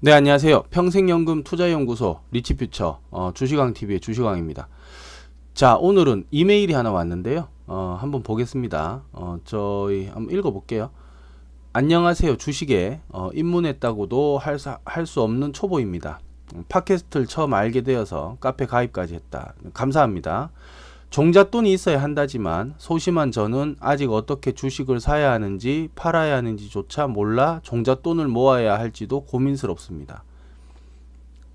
네, 안녕하세요. 평생연금 투자연구소 리치퓨처 주식왕TV의 주식왕입니다. 자, 오늘은 이메일이 하나 왔는데요. 한번 보겠습니다. 저희 한번 읽어볼게요. 안녕하세요. 주식에 입문했다고도 할 수 없는 초보입니다. 팟캐스트를 처음 알게 되어서 카페 가입까지 했다. 감사합니다. 종잣돈이 있어야 한다지만 소심한 저는 아직 어떻게 주식을 사야 하는지 팔아야 하는지조차 몰라 종잣돈을 모아야 할지도 고민스럽습니다.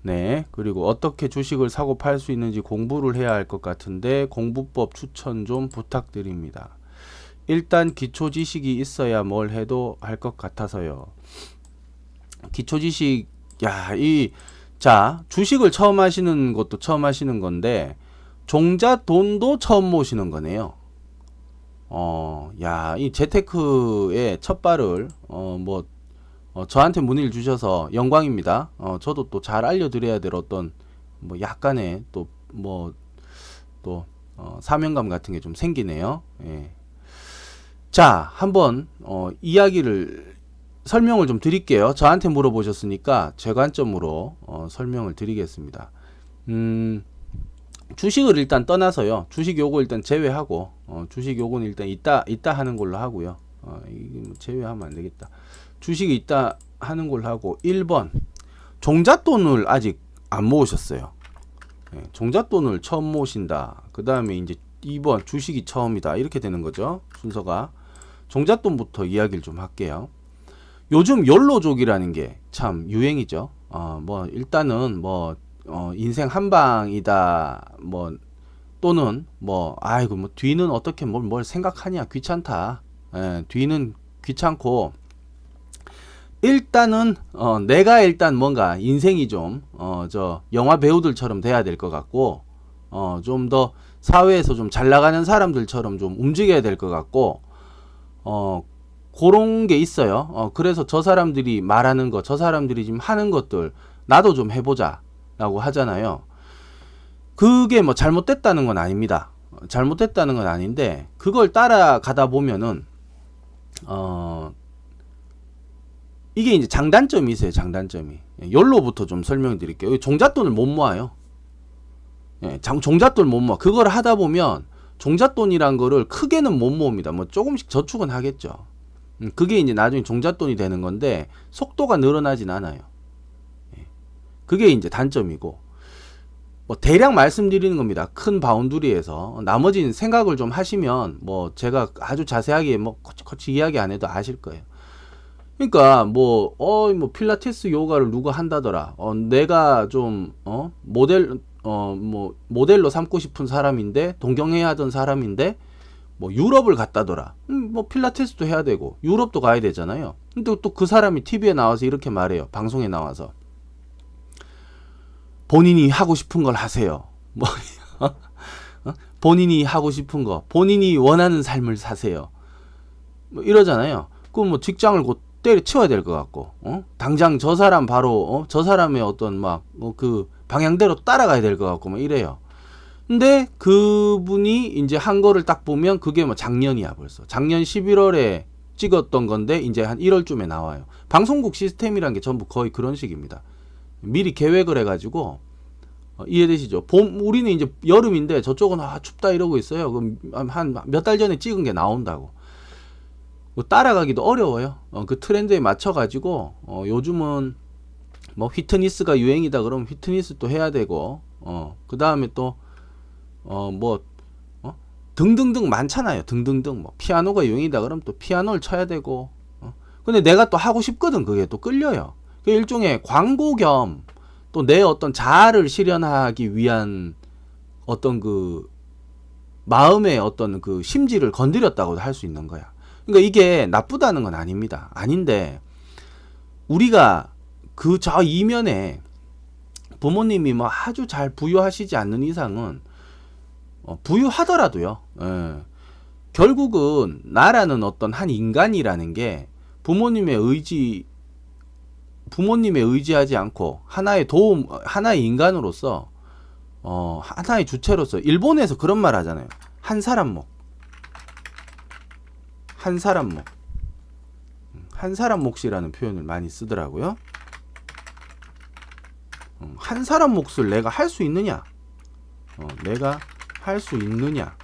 네, 그리고 어떻게 주식을 사고 팔 수 있는지 공부를 해야 할 것 같은데 공부법 추천 좀 부탁드립니다. 일단 기초 지식이 있어야 뭘 해도 할 것 같아서요. 기초 지식, 자, 주식을 처음 하시는 것도 처음 하시는 건데 종잣돈도 처음 모시는 거네요. 이 재테크의 첫 발을 저한테 문의를 주셔서 영광입니다. 저도 또 잘 알려드려야 될 어떤 약간의 사명감 같은 게 좀 생기네요. 예. 자, 한번 설명을 좀 드릴게요. 저한테 물어보셨으니까 제 관점으로 설명을 드리겠습니다. 주식을 일단 떠나서요. 주식 요거 일단 제외하고 주식 요거는 일단 있다 하는 걸로 하고요. 이게 제외하면 안 되겠다. 주식이 있다 하는 걸로 하고 1번 종잣돈을 아직 안 모으셨어요. 네, 종잣돈을 처음 모으신다. 그 다음에 이제 2번 주식이 처음이다. 이렇게 되는 거죠. 순서가. 종잣돈부터 이야기를 좀 할게요. 요즘 욜로족이라는 게 참 유행이죠. 일단은 인생 한방이다. 또는 뒤는 어떻게 뭘 생각하냐. 귀찮다. 뒤는 귀찮고 일단은 내가 일단 뭔가 인생이 좀 영화 배우들처럼 돼야 될 것 같고 좀 더 사회에서 좀 잘 나가는 사람들처럼 좀 움직여야 될 것 같고 그런 게 있어요. 그래서 저 사람들이 말하는 거, 저 사람들이 지금 하는 것들 나도 좀 해보자 라고 하잖아요. 그게 잘못됐다는 건 아닙니다. 잘못됐다는 건 아닌데 그걸 따라가다 보면은 이게 이제 장단점이 있어요. 장단점이. 열로부터 좀 설명해 드릴게요. 종잣돈을 못 모아요. 종잣돈을 못 모아. 그걸 하다 보면 종잣돈이란 거를 크게는 못 모읍니다. 조금씩 저축은 하겠죠. 그게 이제 나중에 종잣돈이 되는 건데 속도가 늘어나진 않아요. 그게 이제 단점이고 대략 말씀드리는 겁니다. 큰 바운드리에서 나머지는 생각을 좀 하시면 제가 아주 자세하게 거치 이야기 안 해도 아실 거예요. 그러니까 필라테스 요가를 누가 한다더라. 내가 좀 모델로 삼고 싶은 사람인데 동경해야 하던 사람인데 유럽을 갔다더라. 필라테스도 해야 되고 유럽도 가야 되잖아요. 근데 또 그 사람이 TV에 나와서 이렇게 말해요. 방송에 나와서 본인이 하고 싶은 걸 하세요. 본인이 하고 싶은 거, 본인이 원하는 삶을 사세요. 이러잖아요. 그럼 직장을 곧 때려치워야 될 것 같고, 당장 저 사람 바로 저 사람의 어떤 그 방향대로 따라가야 될 것 같고 이래요. 근데 그분이 이제 한 거를 딱 보면 그게 작년이야 벌써. 작년 11월에 찍었던 건데 이제 한 1월쯤에 나와요. 방송국 시스템이란 게 전부 거의 그런 식입니다. 미리 계획을 해가지고 이해되시죠? 우리는 이제 여름인데 저쪽은 춥다 이러고 있어요. 그럼 한 몇 달 전에 찍은 게 나온다고. 따라가기도 어려워요. 그 트렌드에 맞춰가지고 요즘은 휘트니스가 유행이다 그러면 휘트니스 또 해야 되고 그 다음에 또 등등등 많잖아요. 등등등 피아노가 유행이다 그러면 또 피아노를 쳐야 되고 근데 내가 또 하고 싶거든. 그게 또 끌려요. 그 일종의 광고 겸 또 내 어떤 자아를 실현하기 위한 어떤 그 마음의 어떤 그 심지를 건드렸다고도 할 수 있는 거야. 그러니까 이게 나쁘다는 건 아닙니다. 아닌데 우리가 그 저 이면에 부모님이 아주 잘 부유하시지 않는 이상은 부유하더라도요. 결국은 나라는 어떤 한 인간이라는 게 부모님의 의지하지 않고 하나의 인간으로서 하나의 주체로서 일본에서 그런 말 하잖아요. 한 사람 몫이라는 표현을 많이 쓰더라고요. 한 사람 몫을 내가 할 수 있느냐? 내가 할 수 있느냐?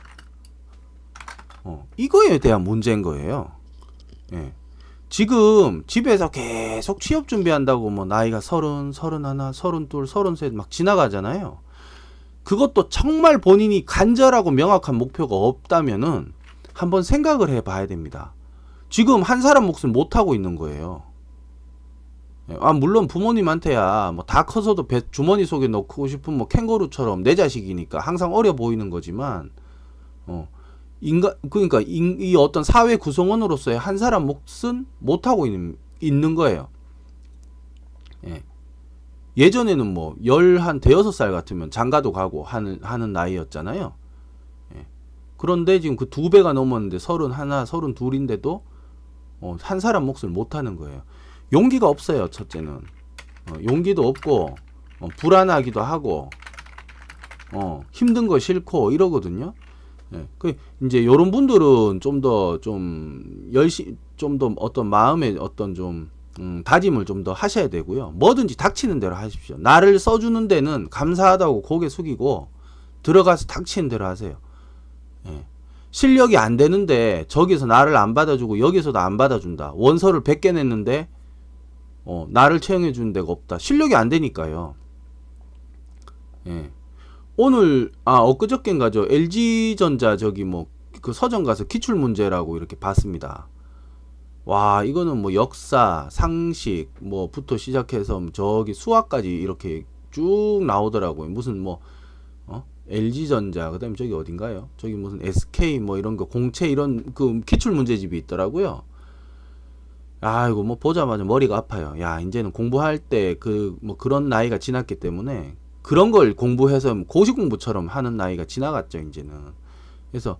이거에 대한 문제인 거예요. 예. 지금 집에서 계속 취업 준비한다고 뭐 나이가 30, 31, 32, 33 막 지나가잖아요. 그것도 정말 본인이 간절하고 명확한 목표가 없다면은 한번 생각을 해봐야 됩니다. 지금 한 사람 몫을 못 하고 있는 거예요. 물론 부모님한테야 뭐 다 커서도 배 주머니 속에 넣고 싶은 뭐 캥거루처럼 내 자식이니까 항상 어려 보이는 거지만, 그러니까 이 어떤 사회 구성원으로서의 한 사람 몫은 못 하고 있는 거예요. 예. 예전에는 뭐 한 대여섯 살 같으면 장가도 가고 하는 나이였잖아요. 예. 그런데 지금 그 2배가 넘었는데 31, 32인데도 한 사람 몫을 못 하는 거예요. 용기가 없어요. 첫째는 용기도 없고 불안하기도 하고 힘든 거 싫고 이러거든요. 예. 그 이제 요런 분들은 좀 더 열심히 좀 더 어떤 마음의 어떤 좀 다짐을 좀 더 하셔야 되고요. 뭐든지 닥치는 대로 하십시오. 나를 써주는 데는 감사하다고 고개 숙이고 들어가서 닥치는 대로 하세요. 예. 실력이 안 되는데 저기서 나를 안 받아주고 여기서도 안 받아준다. 원서를 100개 냈는데 나를 채용해 주는 데가 없다. 실력이 안 되니까요. 예. 오늘 엊그저께인가죠. LG전자 저기 뭐 그 서점 가서 기출 문제라고 이렇게 봤습니다. 와, 이거는 뭐 역사, 상식 뭐부터 시작해서 저기 수학까지 이렇게 쭉 나오더라고요. 무슨 뭐 LG전자, 그다음에 저기 어딘가요? 저기 무슨 SK 뭐 이런 거 공채 이런 그 기출 문제집이 있더라고요. 아이고 뭐 보자마자 머리가 아파요. 야, 이제는 공부할 때 그 뭐 그런 나이가 지났기 때문에 그런 걸 공부해서 고시 공부처럼 하는 나이가 지나갔죠, 이제는. 그래서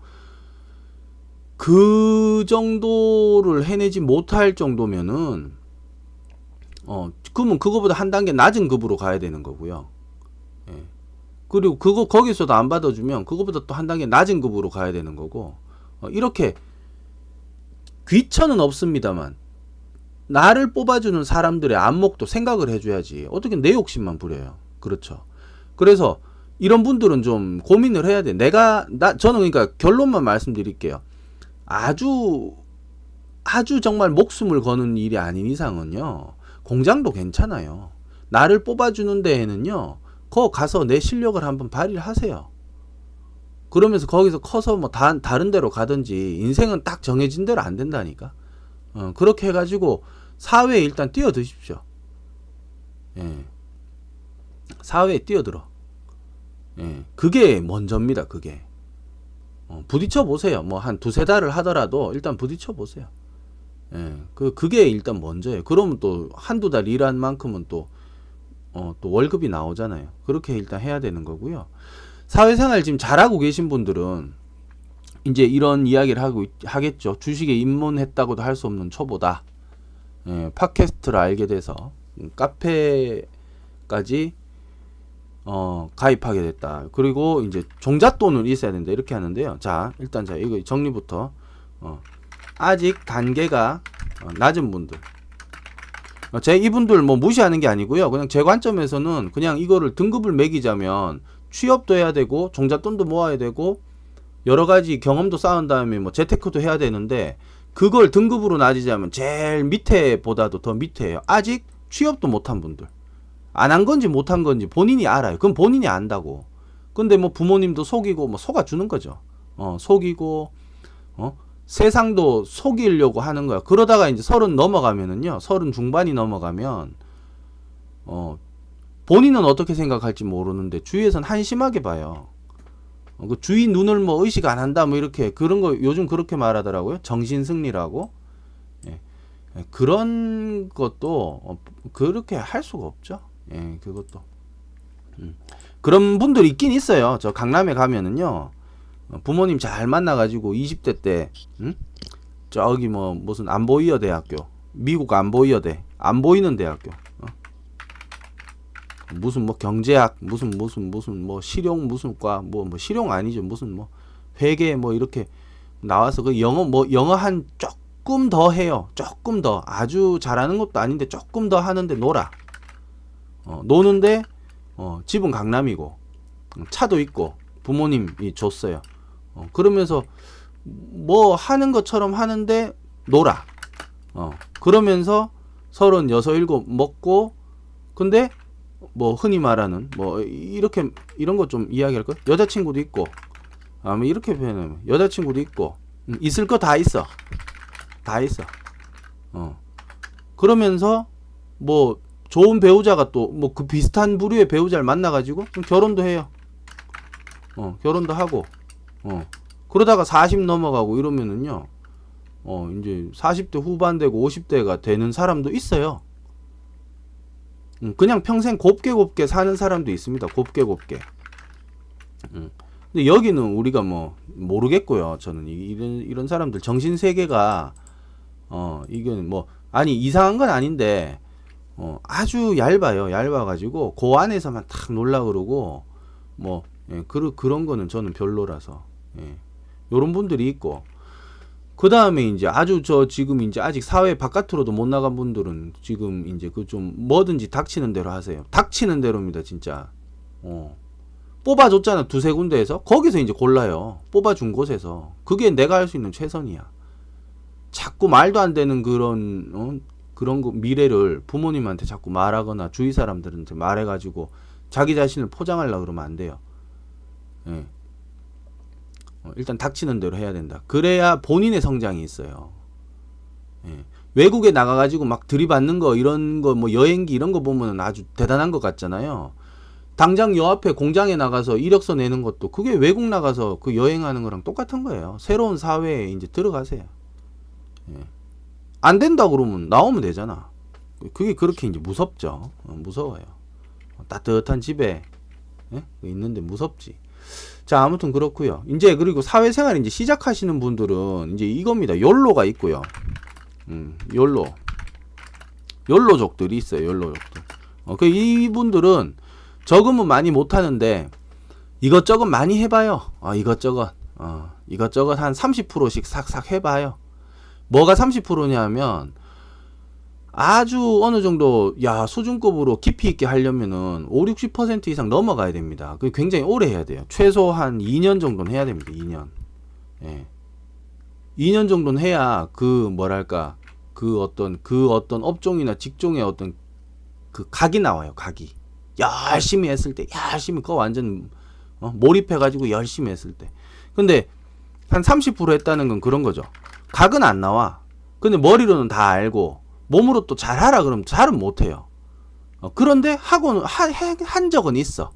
그 정도를 해내지 못할 정도면은 그러면 그거보다 한 단계 낮은 급으로 가야 되는 거고요. 예. 그리고 거기서도 안 받아주면 그거보다 또 한 단계 낮은 급으로 가야 되는 거고, 이렇게 귀천은 없습니다만 나를 뽑아주는 사람들의 안목도 생각을 해줘야지. 어떻게 내 욕심만 부려요. 그렇죠. 그래서 이런 분들은 좀 고민을 해야 돼. 저는 그러니까 결론만 말씀드릴게요. 아주 정말 목숨을 거는 일이 아닌 이상은요, 공장도 괜찮아요. 나를 뽑아주는 데에는요, 거 가서 내 실력을 한번 발휘를 하세요. 그러면서 거기서 커서 뭐 다른 데로 가든지, 인생은 딱 정해진 대로 안 된다니까. 그렇게 해가지고 사회에 일단 뛰어드십시오. 예. 사회에 뛰어들어. 예. 그게 먼저입니다. 그게. 부딪혀 보세요. 뭐 한 2-3달을 하더라도 일단 부딪혀 보세요. 예. 그게 일단 먼저예요. 그러면 또 1-2달 일한 만큼은 또 월급이 나오잖아요. 그렇게 일단 해야 되는 거고요. 사회생활 지금 잘하고 계신 분들은 이제 이런 이야기를 하겠죠. 주식에 입문했다고도 할 수 없는 초보다. 예, 팟캐스트를 알게 돼서 카페까지 가입하게 됐다. 그리고 이제 종잣돈은 있어야 된다. 이렇게 하는데요. 자, 일단 이거 정리부터. 아직 단계가 낮은 분들. 이분들 뭐 무시하는 게 아니고요. 그냥 제 관점에서는 그냥 이거를 등급을 매기자면 취업도 해야 되고 종잣돈도 모아야 되고 여러 가지 경험도 쌓은 다음에 뭐 재테크도 해야 되는데, 그걸 등급으로 나뉘자면 제일 밑에보다도 더 밑에예요. 아직 취업도 못한 분들. 안 한 건지 못한 건지 본인이 알아요. 그럼 본인이 안다고. 근데 뭐 부모님도 속이고 뭐 속아주는 거죠. 속이고 세상도 속이려고 하는 거야. 그러다가 이제 30 넘어가면은요, 30 중반이 넘어가면 본인은 어떻게 생각할지 모르는데 주위에선 한심하게 봐요. 그 주위 눈을 뭐 의식 안 한다 뭐 이렇게 그런 거 요즘 그렇게 말하더라고요. 정신승리라고. 예. 그런 것도 그렇게 할 수가 없죠. 예, 그것도. 그런 분들이 있긴 있어요. 저 강남에 가면은요, 부모님 잘 만나가지고 20대 때 저기 뭐 무슨 안보이어 대학교, 미국 안보이어대, 안 보이는 대학교, 무슨 뭐 경제학, 무슨 뭐 실용 무슨 과, 뭐 실용 아니죠, 무슨 뭐 회계 뭐 이렇게 나와서 그 영어 한 조금 더 해요. 조금 더, 아주 잘하는 것도 아닌데 조금 더 하는데 노는데 집은 강남이고 차도 있고 부모님이 줬어요. 그러면서 뭐 하는 것처럼 하는데 놀아. 그러면서 36, 7 먹고, 근데 뭐 흔히 말하는 뭐 이렇게 이런 거 좀 이야기할 거. 여자친구도 있고, 뭐 이렇게 표현하면 여자친구도 있고, 있을 거 다 있어. 다 있어. 그러면서 뭐 좋은 배우자가 또 뭐 그 비슷한 부류의 배우자를 만나가지고 결혼도 해요. 결혼도 하고, 그러다가 40 넘어가고 이러면은요, 이제 40대 후반 되고 50대가 되는 사람도 있어요. 그냥 평생 곱게 사는 사람도 있습니다. 곱게. 근데 여기는 우리가 뭐 모르겠고요. 저는 이런 사람들 정신 세계가 이건 뭐 아니 이상한 건 아닌데 아주 얇아요. 얇아가지고 그 안에서만 탁 놀라 그러고 뭐 그런 거는 저는 별로라서 요런 분들이 있고, 그 다음에 이제 아주 지금 이제 아직 사회 바깥으로도 못 나간 분들은 지금 이제 그 좀 뭐든지 닥치는 대로 하세요. 닥치는 대로입니다, 진짜. 뽑아줬잖아, 2-3군데에서. 거기서 이제 골라요. 뽑아준 곳에서. 그게 내가 할 수 있는 최선이야. 자꾸 말도 안 되는 그런 거, 미래를 부모님한테 자꾸 말하거나 주위 사람들한테 말해가지고 자기 자신을 포장하려고 그러면 안 돼요. 일단 닥치는 대로 해야 된다. 그래야 본인의 성장이 있어요. 외국에 나가가지고 막 들이받는 거, 이런 거, 뭐 여행기 이런 거 보면 아주 대단한 것 같잖아요. 당장 요 앞에 공장에 나가서 이력서 내는 것도 그게 외국 나가서 그 여행하는 거랑 똑같은 거예요. 새로운 사회에 이제 들어가세요. 안 된다 그러면 나오면 되잖아. 그게 그렇게 이제 무섭죠. 무서워요. 따뜻한 집에 있는데 무섭지. 자, 아무튼 그렇고요. 이제 그리고 사회생활 이제 시작하시는 분들은 이제 이겁니다. 욜로가 있고요. 욜로족들이 있어요. 욜로족들. 이분들은 적으면 많이 못하는데 이것저것 많이 해봐요. 이것저것 한 30%씩 싹싹 해봐요. 뭐가 30%냐면 아주 어느 정도 수준급으로 깊이 있게 하려면은 50-60% 이상 넘어가야 됩니다. 그 굉장히 오래 해야 돼요. 최소 한 2년 정도는 해야 됩니다. 2년. 2년 정도는 해야 그 어떤 업종이나 직종의 어떤 그 각이 나와요. 각이. 열심히 했을 때, 열심히 그거 완전 몰입해가지고 열심히 했을 때. 근데 한 30% 했다는 건 그런 거죠. 각은 안 나와. 근데 머리로는 다 알고 몸으로 또 잘하라 그러면 잘은 못해요. 그런데 하고는 한 적은 있어.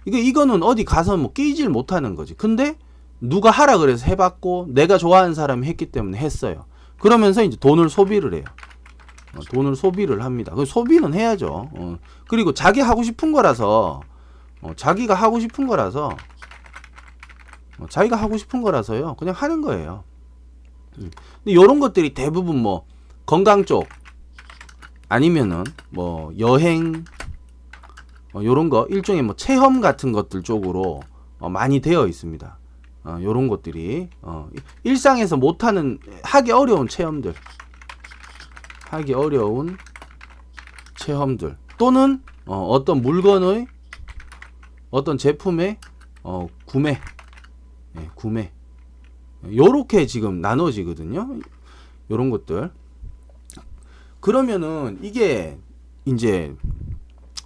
이거는 어디 가서 뭐 끼질 못하는 거지. 근데 누가 하라 그래서 해봤고 내가 좋아하는 사람이 했기 때문에 했어요. 그러면서 이제 돈을 소비를 해요. 돈을 소비를 합니다. 소비는 해야죠. 그리고 자기 하고 싶은 거라서 자기가 하고 싶은 거라서요. 그냥 하는 거예요. 근데 요런 것들이 대부분 뭐 건강 쪽 아니면은 뭐 여행 요런 거 일종의 뭐 체험 같은 것들 쪽으로 많이 되어 있습니다. 요런 것들이 일상에서 못하는 하기 어려운 체험들 또는 어떤 물건의 어떤 제품의 구매 요렇게 지금 나눠지거든요. 요런 것들. 그러면은 이게 이제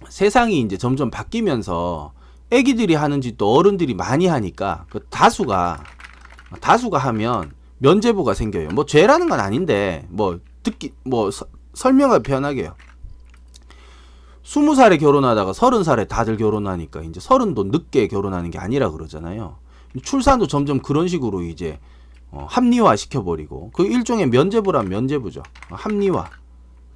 세상이 이제 점점 바뀌면서 애기들이 하는 짓도 어른들이 많이 하니까 그 다수가 하면 면죄부가 생겨요. 뭐 죄라는 건 아닌데 설명을 편하게요. 20살에 결혼하다가 30살에 다들 결혼하니까 이제 30도 늦게 결혼하는 게 아니라 그러잖아요. 출산도 점점 그런 식으로 이제 합리화 시켜버리고 그 일종의 면죄부란 면죄부죠. 합리화.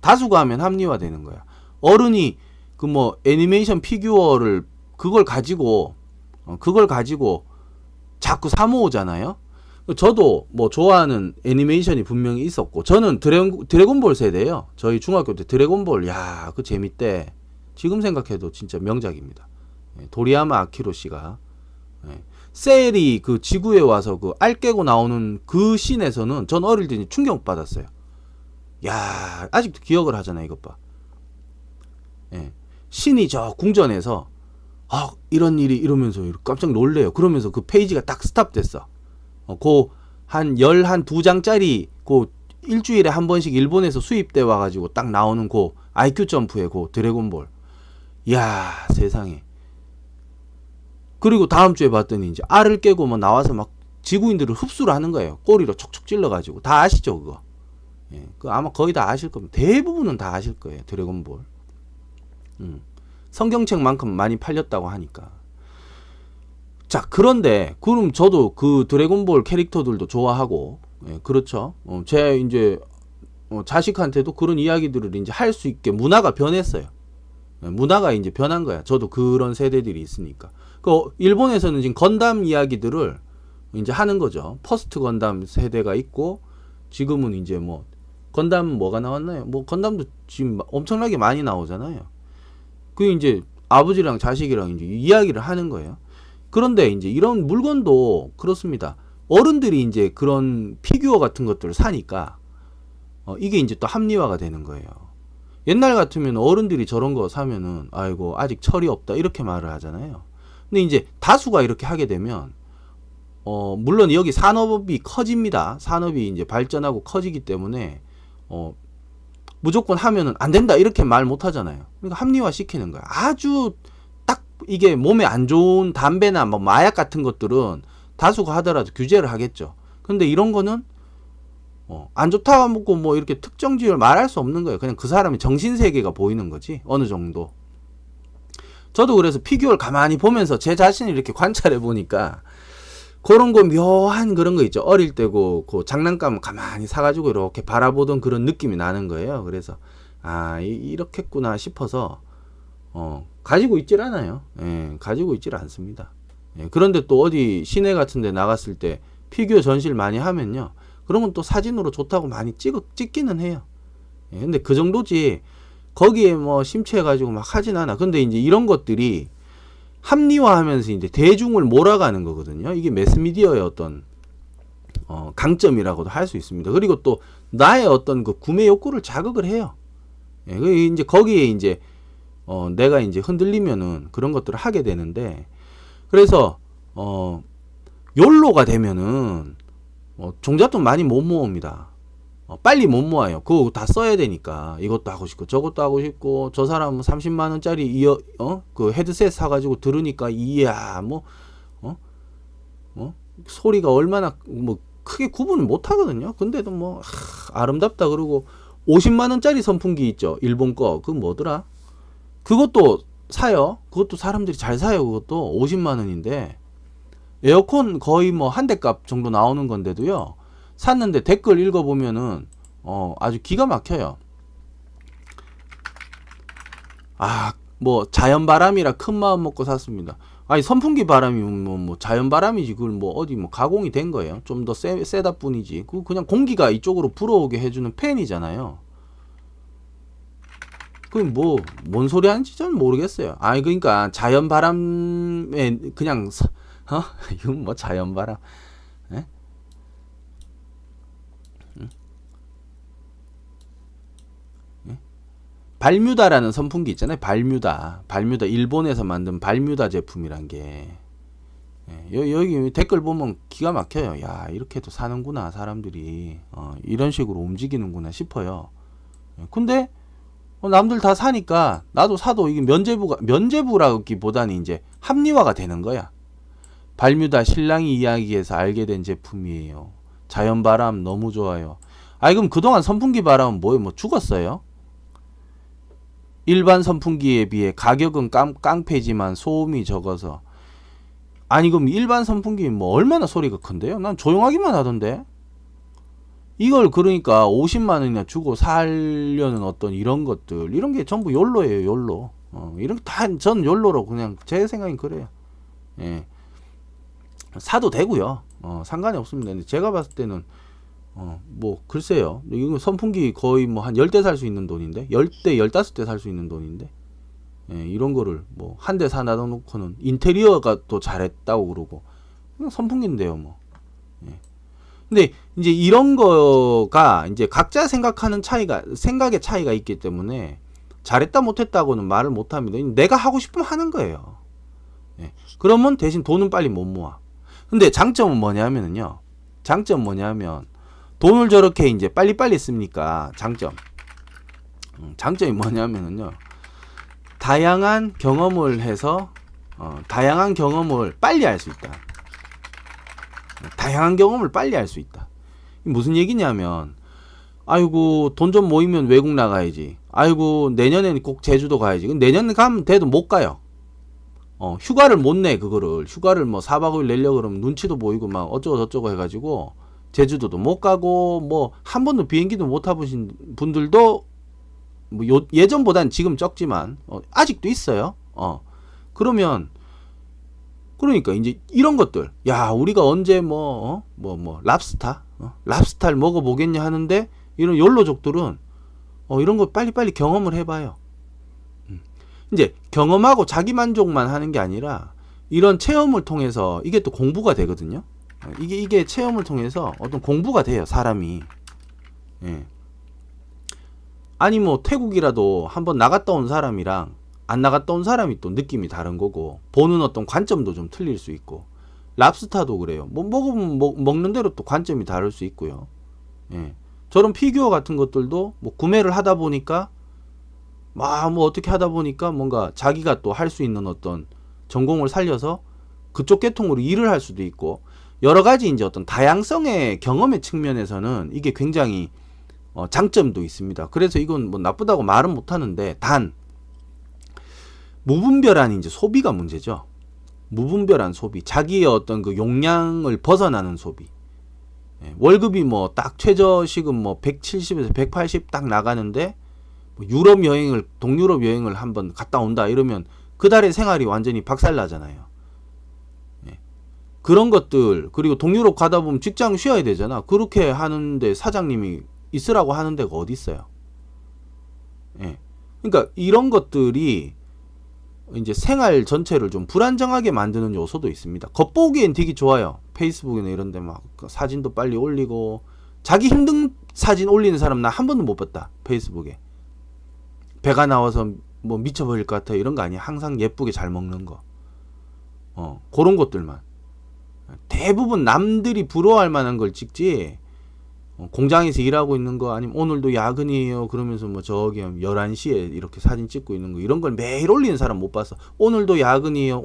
다수가 하면 합리화 되는 거야. 어른이 그 뭐 애니메이션 피규어를 그걸 가지고 자꾸 사 모으잖아요. 저도 뭐 좋아하는 애니메이션이 분명히 있었고 저는 드래곤볼 세대예요. 저희 중학교 때 드래곤볼 그 재밌대. 지금 생각해도 진짜 명작입니다. 도리야마 아키로 씨가 셀이 그 지구에 와서 그 알 깨고 나오는 그 씬에서는 전 어릴 때 충격 받았어요. 아직도 기억을 하잖아요. 이것 봐. 신이 저 궁전에서 이런 일이 이러면서 깜짝 놀래요. 그러면서 그 페이지가 딱 스탑됐어. 한 12장짜리 일주일에 한 번씩 일본에서 수입돼 와가지고 딱 나오는 IQ 점프의 드래곤볼. 이야, 세상에. 그리고 다음 주에 봤더니 이제 알을 깨고 뭐 나와서 막 지구인들을 흡수를 하는 거예요. 꼬리로 촉촉 찔러가지고. 다 아시죠, 그거? 예, 아마 거의 다 아실 겁니다. 대부분은 다 아실 거예요, 드래곤볼. 성경책만큼 많이 팔렸다고 하니까. 자, 그런데 그럼 저도 그 드래곤볼 캐릭터들도 좋아하고, 예, 그렇죠. 제 이제 자식한테도 그런 이야기들을 이제 할 수 있게 문화가 변했어요. 예, 문화가 이제 변한 거야. 저도 그런 세대들이 있으니까. 일본에서는 지금 건담 이야기들을 이제 하는 거죠. 퍼스트 건담 세대가 있고, 지금은 이제 뭐 건담 뭐가 나왔나요? 뭐 건담도 지금 엄청나게 많이 나오잖아요. 그 이제 아버지랑 자식이랑 이제 이야기를 하는 거예요. 그런데 이제 이런 물건도 그렇습니다. 어른들이 이제 그런 피규어 같은 것들을 사니까 이게 이제 또 합리화가 되는 거예요. 옛날 같으면 어른들이 저런 거 사면은 아이고 아직 철이 없다 이렇게 말을 하잖아요. 근데 이제 다수가 이렇게 하게 되면 물론 여기 산업이 커집니다. 산업이 이제 발전하고 커지기 때문에 무조건 하면은 안 된다 이렇게 말 못 하잖아요. 그러니까 합리화 시키는 거야. 아주 딱 이게 몸에 안 좋은 담배나 뭐 마약 같은 것들은 다수가 하더라도 규제를 하겠죠. 근데 이런 거는 안 좋다 먹고 뭐 이렇게 특정 지역을 말할 수 없는 거예요. 그냥 그 사람의 정신 세계가 보이는 거지. 어느 정도. 저도 그래서 피규어를 가만히 보면서 제 자신을 이렇게 관찰해 보니까 그런 거 묘한 그런 거 있죠. 어릴 때고 그 장난감 가만히 사가지고 이렇게 바라보던 그런 느낌이 나는 거예요. 그래서 이렇겠구나 싶어서 가지고 있질 않아요. 예, 가지고 있질 않습니다. 예, 그런데 또 어디 시내 같은 데 나갔을 때 피규어 전시를 많이 하면요. 그러면 또 사진으로 좋다고 많이 찍기는 해요. 예, 근데 그 정도지 거기에 뭐 심취해가지고 막 하진 않아. 근데 이제 이런 것들이 합리화하면서 이제 대중을 몰아가는 거거든요. 이게 매스미디어의 어떤 강점이라고도 할 수 있습니다. 그리고 또 나의 어떤 그 구매 욕구를 자극을 해요. 예, 이제 거기에 이제 내가 이제 흔들리면은 그런 것들을 하게 되는데, 그래서 욜로가 되면은 종잣돈 많이 못 모읍니다. 빨리 못 모아요. 그거 다 써야 되니까. 이것도 하고 싶고 저것도 하고 싶고, 저 사람은 30만 원짜리 그 헤드셋 사가지고 들으니까 이야 소리가 얼마나 뭐 크게 구분을 못 하거든요. 근데도 뭐 아름답다 그러고 50만 원짜리 선풍기 있죠. 일본 거. 그거 뭐더라? 그것도 사요. 그것도 사람들이 잘 사요. 그것도 50만 원인데 에어컨 거의 뭐 한 대 값 정도 나오는 건데도요. 샀는데 댓글 읽어보면은 아주 기가 막혀요. 뭐 자연바람이라 큰 마음 먹고 샀습니다. 아니 선풍기 바람이 뭐 자연바람이지 그걸 뭐 어디 뭐 가공이 된 거예요. 좀 더 세다 뿐이지. 그냥 공기가 이쪽으로 불어오게 해주는 팬이잖아요. 그게 뭐 뭔 소리 하는지 저는 모르겠어요. 그러니까 자연바람에 그냥 이건 뭐 자연바람. 에? 발뮤다라는 선풍기 있잖아요. 발뮤다 일본에서 만든 발뮤다 제품이란 게 여기 댓글 보면 기가 막혀요. 야 이렇게도 사는구나 사람들이. 이런 식으로 움직이는구나 싶어요. 근데 남들 다 사니까 나도 사도 이게 면제부라기보다는 이제 합리화가 되는 거야. 발뮤다 신랑이 이야기해서 알게 된 제품이에요. 자연바람 너무 좋아요. 그럼 그동안 선풍기 바람은 뭐예요? 뭐 죽었어요? 일반 선풍기에 비해 가격은 깡패지만 소음이 적어서. 그럼 일반 선풍기 뭐 얼마나 소리가 큰데요? 난 조용하기만 하던데. 이걸 그러니까 50만 원이나 주고 살려는 어떤 이런 것들, 이런 게 전부 욜로예요. 욜로. 이런 다 전 욜로로 그냥 제 생각엔 그래요. 예. 사도 되고요. 상관이 없습니다. 근데 제가 봤을 때는 뭐 글쎄요. 이거 선풍기 거의 뭐 한 10대 살 수 있는 돈인데, 10대 15대 살 수 있는 돈인데, 예, 이런 거를 뭐 한 대 사놔 놓고는 인테리어가 또 잘했다고 그러고 그냥 선풍기인데요, 뭐. 예. 근데 이제 이런 거가 이제 각자 생각의 차이가 있기 때문에 잘했다 못했다고는 말을 못합니다. 내가 하고 싶으면 하는 거예요. 예. 그러면 대신 돈은 빨리 못 모아. 근데 장점은 뭐냐면요. 장점 뭐냐면 돈을 저렇게 이제 빨리빨리 쓰니까 장점이 뭐냐면요. 다양한 경험을 해서 다양한 경험을 빨리 할 수 있다. 다양한 경험을 빨리 할 수 있다. 무슨 얘기냐면 아이고 돈 좀 모이면 외국 나가야지. 아이고 내년에는 꼭 제주도 가야지. 내년 가면 돼도 못 가요. 휴가를 못 내. 그거를 휴가를 뭐 4박 5일 내려고 그러면 눈치도 보이고 막 어쩌고 저쩌고 해가지고 제주도도 못 가고 뭐 한 번도 비행기도 못 타보신 분들도 뭐 예전보단 지금 적지만 아직도 있어요. 그러면 그러니까 이제 이런 것들 야 우리가 언제 랍스타를 먹어보겠냐 하는데 이런 욜로족들은 이런 거 빨리빨리 경험을 해봐요. 이제 경험하고 자기 만족만 하는 게 아니라 이런 체험을 통해서 이게 또 공부가 되거든요. 이게 체험을 통해서 어떤 공부가 돼요, 사람이. 예. 아니 뭐 태국이라도 한번 나갔다 온 사람이랑 안 나갔다 온 사람이 또 느낌이 다른 거고 보는 어떤 관점도 좀 틀릴 수 있고 랍스타도 그래요. 뭐 먹으면 먹는 대로 또 관점이 다를 수 있고요. 예. 저런 피규어 같은 것들도 뭐 구매를 하다 보니까 뭐 어떻게 하다 보니까 뭔가 자기가 또 할 수 있는 어떤 전공을 살려서 그쪽 계통으로 일을 할 수도 있고 여러 가지 이제 어떤 다양성의 경험의 측면에서는 이게 굉장히 장점도 있습니다. 그래서 이건 뭐 나쁘다고 말은 못 하는데 단 무분별한 이제 소비가 문제죠. 무분별한 소비, 자기의 어떤 그 용량을 벗어나는 소비. 예, 월급이 뭐 딱 최저시급 뭐 170에서 180 딱 나가는데 뭐 유럽 여행을 동유럽 여행을 한번 갔다 온다 이러면 그 달의 생활이 완전히 박살나잖아요. 예. 그런 것들 그리고 동유럽 가다 보면 직장 쉬어야 되잖아. 그렇게 하는데 사장님이 있으라고 하는 데가 어디 있어요? 예. 그러니까 이런 것들이 이제 생활 전체를 좀 불안정하게 만드는 요소도 있습니다. 겉보기엔 되게 좋아요. 페이스북이나 이런 데 막 사진도 빨리 올리고 자기 힘든 사진 올리는 사람 나 한 번도 못 봤다. 페이스북에. 배가 나와서 뭐 미쳐버릴 것 같아 이런 거 아니야. 항상 예쁘게 잘 먹는 거. 그런 것들만. 대부분 남들이 부러워할 만한 걸 찍지. 공장에서 일하고 있는 거 아니면 오늘도 야근이에요 그러면서 뭐 저기 11시에 이렇게 사진 찍고 있는 거 이런 걸 매일 올리는 사람 못 봤어. 오늘도 야근이에요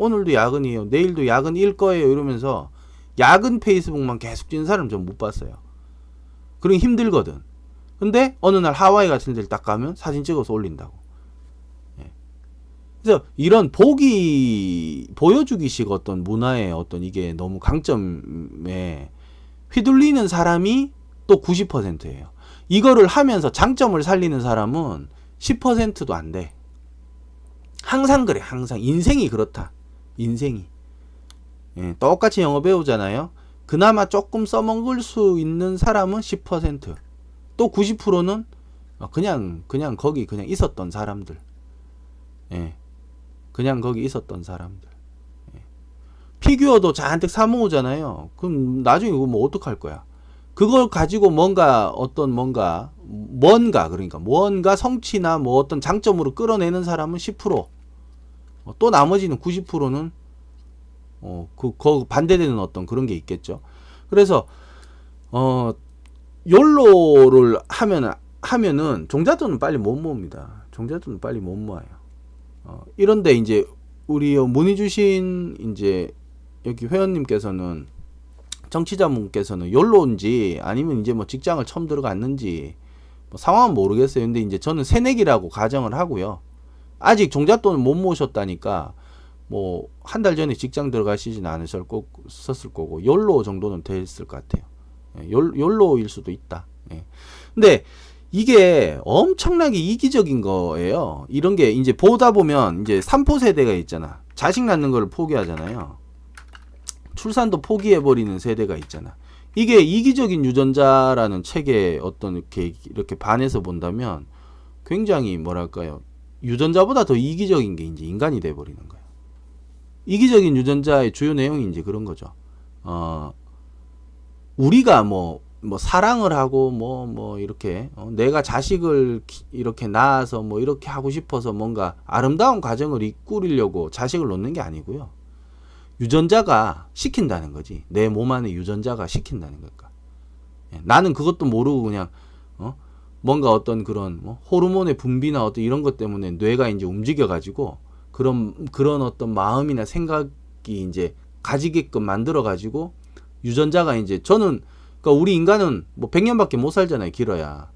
내일도 야근일 거예요 이러면서 야근 페이스북만 계속 찍는 사람 좀 못 봤어요. 그러기 힘들거든. 근데 어느 날 하와이 같은 데를 딱 가면 사진 찍어서 올린다고. 예. 그래서 이런 보여주기식 어떤 문화의 어떤 이게 너무 강점에 휘둘리는 사람이 또 90%예요. 이거를 하면서 장점을 살리는 사람은 10%도 안 돼. 항상 그래. 항상 인생이 그렇다. 인생이. 예, 똑같이 영어 배우잖아요. 그나마 조금 써먹을 수 있는 사람은 10%. 또 90%는 그냥 거기 그냥 있었던 사람들. 예. 그냥 거기 있었던 사람들. 예. 피규어도 잔뜩 사 모으잖아요. 그럼 나중에 이거 뭐 어떡할 거야? 그걸 가지고 뭔가 성취나 뭐 어떤 장점으로 끌어내는 사람은 10%. 또 나머지는 90%는 그 반대되는 어떤 그런 게 있겠죠. 그래서 욜로를 하면은 종잣돈은 빨리 못 모읍니다. 종잣돈은 빨리 못 모아요. 이런데 이제 우리 문의 주신 이제 여기 회원님께서는 정치자분께서는 욜로인지 아니면 이제 뭐 직장을 처음 들어갔는지 뭐 상황은 모르겠어요. 근데 이제 저는 새내기라고 가정을 하고요. 아직 종잣돈을 못 모으셨다니까 뭐 한 달 전에 직장 들어가시진 않으셨을 거고 욜로 정도는 됐을 것 같아요. 욜로일 수도 있다. 예. 근데 이게 엄청나게 이기적인 거예요. 이런 게 이제 보다 보면 이제 3포 세대가 있잖아. 자식 낳는 걸 포기하잖아요. 출산도 포기해버리는 세대가 있잖아. 이게 이기적인 유전자라는 책에 어떤 이렇게 반해서 본다면 굉장히 뭐랄까요. 유전자보다 더 이기적인 게 이제 인간이 돼버리는 거예요. 이기적인 유전자의 주요 내용이 이제 그런 거죠. 우리가 뭐 뭐 사랑을 하고 뭐 이렇게 내가 자식을 이렇게 낳아서 뭐 이렇게 하고 싶어서 뭔가 아름다운 가정을 이끌려고 자식을 놓는 게 아니고요. 유전자가 시킨다는 거지. 내 몸 안에 유전자가 시킨다는 걸까. 나는 그것도 모르고 그냥 뭔가 어떤 그런 호르몬의 분비나 어떤 이런 것 때문에 뇌가 이제 움직여 가지고 그런 어떤 마음이나 생각이 이제 가지게끔 만들어 가지고 유전자가 이제 저는 그러니까 우리 인간은 뭐 100년밖에 못 살잖아요. 길어야.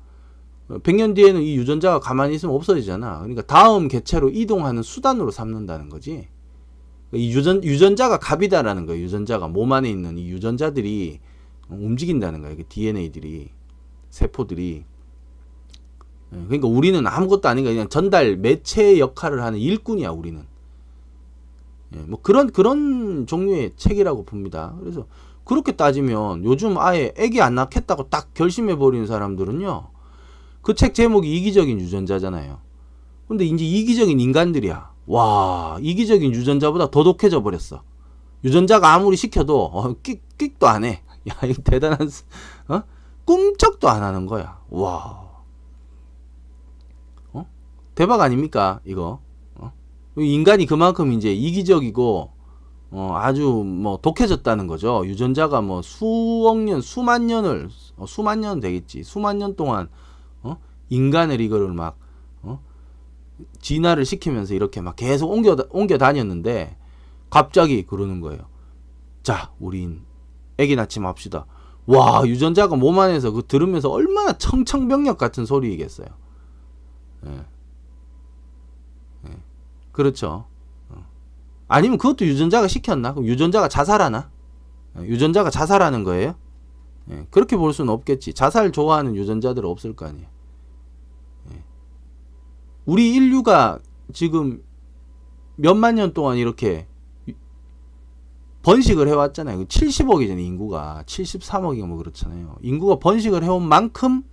100년 뒤에는 이 유전자가 가만히 있으면 없어지잖아. 그러니까 다음 개체로 이동하는 수단으로 삼는다는 거지. 이 유전자가 갑이다라는 거예요. 유전자가 몸 안에 있는 이 유전자들이 움직인다는 거예요. DNA들이 세포들이. 그러니까 우리는 아무것도 아닌 거야. 그냥 전달 매체 역할을 하는 일꾼이야. 우리는. 뭐 그런 종류의 책이라고 봅니다. 그래서 그렇게 따지면 요즘 아예 애기 안 낳겠다고 딱 결심해 버리는 사람들은요. 그 책 제목이 이기적인 유전자잖아요. 근데 이제 이기적인 인간들이야. 와, 이기적인 유전자보다 더 독해져 버렸어. 유전자가 아무리 시켜도 끽도 안 해. 야, 이거 대단한 꿈쩍도 안 하는 거야. 와. 대박 아닙니까? 이거. 인간이 그만큼 이제 이기적이고 아주 뭐 독해졌다는 거죠. 유전자가 뭐 수억 년, 수만 년 되겠지. 수만 년 동안 인간을 이거를 막 진화를 시키면서 이렇게 막 계속 옮겨 다녔는데 갑자기 그러는 거예요. 자, 우린 애기 낳지 맙시다. 와, 유전자가 몸 안에서 그 들으면서 얼마나 청청병력 같은 소리이겠어요. 예. 그렇죠. 아니면 그것도 유전자가 시켰나? 그럼 유전자가 자살하나? 유전자가 자살하는 거예요? 그렇게 볼 수는 없겠지. 자살 좋아하는 유전자들은 없을 거 아니에요. 우리 인류가 지금 몇만 년 동안 이렇게 번식을 해왔잖아요. 70억이잖아요. 인구가 73억이가 뭐 그렇잖아요. 인구가 번식을 해온 만큼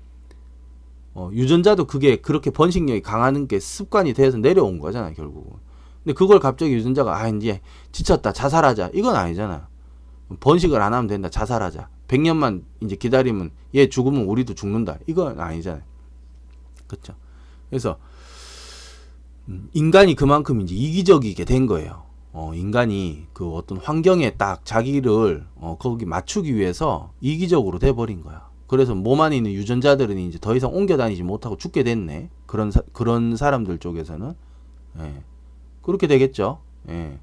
유전자도 그게 그렇게 번식력이 강하는 게 습관이 돼서 내려온 거잖아요, 결국은. 근데 그걸 갑자기 유전자가 이제 지쳤다, 자살하자. 이건 아니잖아. 번식을 안 하면 된다, 자살하자. 100년만 이제 기다리면 얘 죽으면 우리도 죽는다. 이건 아니잖아요. 그렇죠? 그래서 인간이 그만큼 이제 이기적이게 된 거예요. 인간이 그 어떤 환경에 딱 자기를 거기 맞추기 위해서 이기적으로 돼 버린 거야. 그래서 몸 안에 있는 유전자들은 이제 더 이상 옮겨 다니지 못하고 죽게 됐네. 그런 사람들 쪽에서는. 예. 그렇게 되겠죠. 예.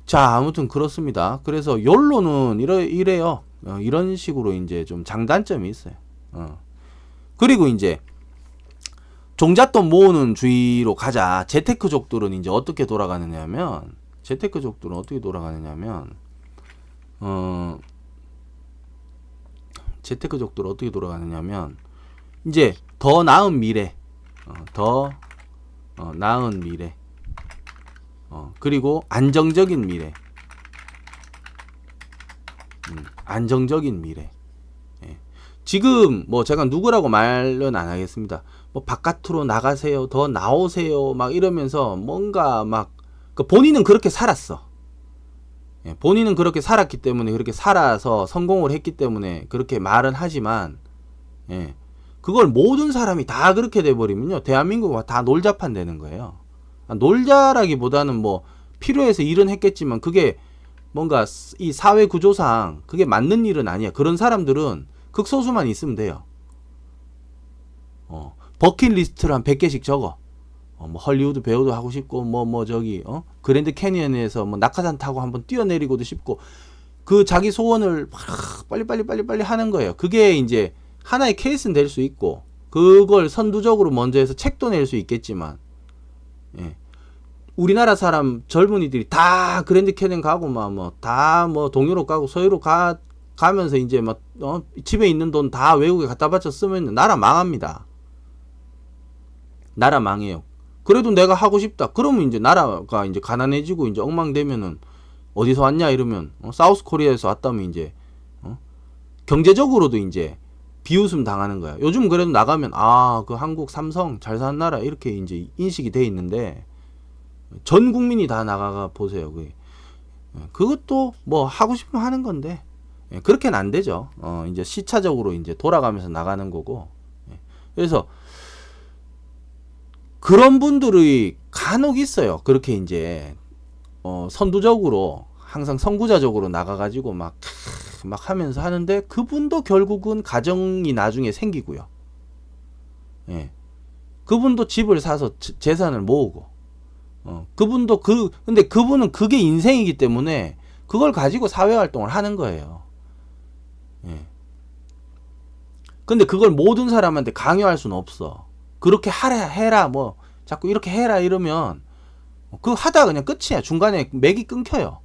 자, 아무튼 그렇습니다. 그래서 욜로는 이래요. 이런 식으로 이제 좀 장단점이 있어요. 그리고 이제 종잣돈 모으는 주의로 가자. 재테크족들은 이제 어떻게 돌아가느냐면, 이제 더 나은 미래, 나은 미래, 그리고 안정적인 미래, 안정적인 미래. 예. 지금 뭐 제가 누구라고 말은 안 하겠습니다. 뭐 바깥으로 나가세요, 더 나오세요, 막 이러면서 뭔가 막 본인은 그렇게 살았어. 예, 본인은 그렇게 살았기 때문에 그렇게 살아서 성공을 했기 때문에 그렇게 말은 하지만, 예, 그걸 모든 사람이 다 그렇게 돼버리면요, 대한민국은 다 놀자판 되는 거예요. 놀자라기보다는 뭐 필요해서 일은 했겠지만 그게 뭔가 이 사회 구조상 그게 맞는 일은 아니야. 그런 사람들은 극소수만 있으면 돼요. 버킷리스트를 한 100개씩 적어. 뭐 헐리우드 배우도 하고 싶고 저기 그랜드 캐니언에서 뭐 낙하산 타고 한번 뛰어내리고도 싶고, 그 자기 소원을 빨리 하는 거예요. 그게 이제 하나의 케이스는 될 수 있고, 그걸 선두적으로 먼저 해서 책도 낼 수 있겠지만, 예. 우리나라 사람 젊은이들이 다 그랜드 캐니언 가고 다 동유럽 가고 서유럽 가면서 이제 집에 있는 돈 다 외국에 갖다 바쳐 쓰면 나라 망합니다. 나라 망해요. 그래도 내가 하고 싶다. 그러면 이제 나라가 이제 가난해지고 이제 엉망되면은 어디서 왔냐 이러면 사우스 코리아에서 왔다면 이제 경제적으로도 이제 비웃음 당하는 거야. 요즘 그래도 나가면 그 한국 삼성 잘 사는 나라 이렇게 이제 인식이 돼 있는데, 전 국민이 다 나가가 보세요. 그것도 뭐 하고 싶으면 하는 건데, 예, 그렇게는 안 되죠. 이제 시차적으로 이제 돌아가면서 나가는 거고. 예, 그래서 그런 분들이 간혹 있어요. 그렇게 이제 선두적으로 항상 선구자적으로 나가가지고 막 하면서 하는데 그분도 결국은 가정이 나중에 생기고요. 예. 그분도 집을 사서 재산을 모으고, 그분도 근데 그분은 그게 인생이기 때문에 그걸 가지고 사회활동을 하는 거예요. 예. 근데 그걸 모든 사람한테 강요할 수는 없어. 그렇게 해라, 뭐, 자꾸 이렇게 해라 이러면, 그거 하다가 그냥 끝이야. 중간에 맥이 끊겨요.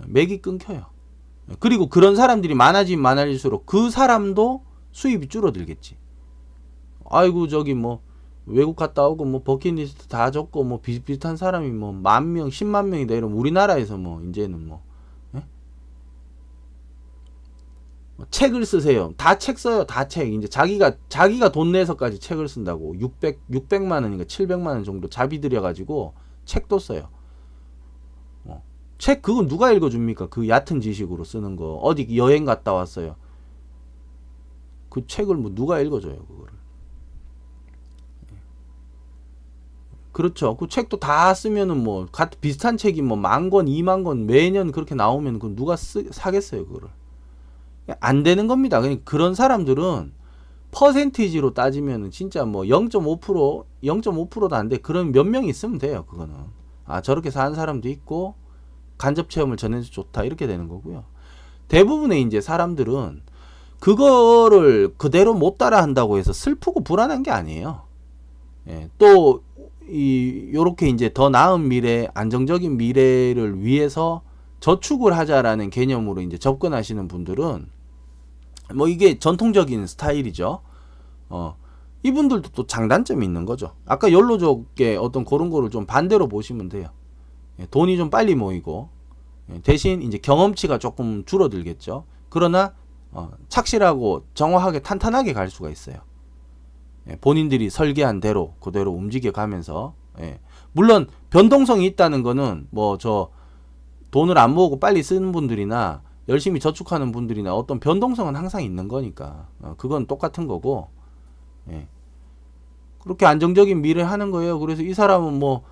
맥이 끊겨요. 그리고 그런 사람들이 많아지면 많아질수록 그 사람도 수입이 줄어들겠지. 아이고, 저기 뭐, 외국 갔다 오고, 뭐, 버킷리스트 다 적고, 뭐, 비슷비슷한 사람이 뭐, 10,000명, 10만 명이다. 이러면 우리나라에서 뭐, 이제는 뭐, 예? 책을 쓰세요. 다 책 써요. 다 책. 이제 자기가 돈 내서까지 책을 쓴다고. 600만 원인가 700만 원 정도 자비 들여가지고 책도 써요. 책 그건 누가 읽어줍니까? 그 얕은 지식으로 쓰는 거. 어디 여행 갔다 왔어요. 그 책을 뭐 누가 읽어줘요, 그거를. 그렇죠. 그 책도 다 쓰면은 뭐, 비슷한 책이 뭐, 10,000권, 20,000권 매년 그렇게 나오면 그 누가 사겠어요, 그거를. 안 되는 겁니다. 그런 사람들은 퍼센티지로 따지면은 진짜 뭐 0.5%, 0.5%도 안 돼. 그런 몇 명 있으면 돼요, 그거는. 아, 저렇게 사는 사람도 있고, 간접 체험을 전해서 좋다. 이렇게 되는 거고요. 대부분의 이제 사람들은 그거를 그대로 못 따라 한다고 해서 슬프고 불안한 게 아니에요. 예, 또, 요렇게 이제 더 나은 미래, 안정적인 미래를 위해서 저축을 하자라는 개념으로 이제 접근하시는 분들은 뭐 이게 전통적인 스타일이죠. 이분들도 또 장단점이 있는 거죠. 아까 욜로족의 어떤 그런 거를 좀 반대로 보시면 돼요. 예, 돈이 좀 빨리 모이고, 예, 대신 이제 경험치가 조금 줄어들겠죠. 그러나 착실하고 정확하게 탄탄하게 갈 수가 있어요. 예, 본인들이 설계한 대로 그대로 움직여 가면서, 예, 물론 변동성이 있다는 거는 뭐 저 돈을 안 모으고 빨리 쓰는 분들이나 열심히 저축하는 분들이나 어떤 변동성은 항상 있는 거니까 그건 똑같은 거고, 예, 그렇게 안정적인 미래 하는 거예요. 그래서 이 사람은 뭐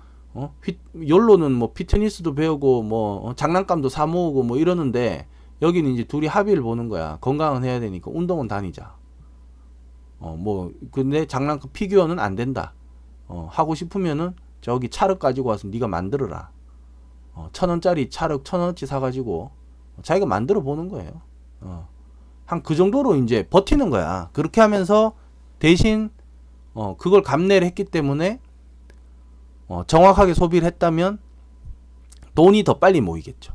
욜로는 뭐 피트니스도 배우고 뭐 장난감도 사 모으고 뭐 이러는데 여기는 이제 둘이 합의를 보는 거야. 건강은 해야 되니까 운동은 다니자. 뭐 근데 장난감 피규어는 안 된다. 하고 싶으면은 저기 찰흙 가지고 와서 네가 만들어라. 1,000원짜리 찰흙 1,000원어치 사가지고 자기가 만들어 보는 거예요. 한 그 정도로 이제 버티는 거야. 그렇게 하면서 대신 그걸 감내를 했기 때문에 정확하게 소비를 했다면 돈이 더 빨리 모이겠죠.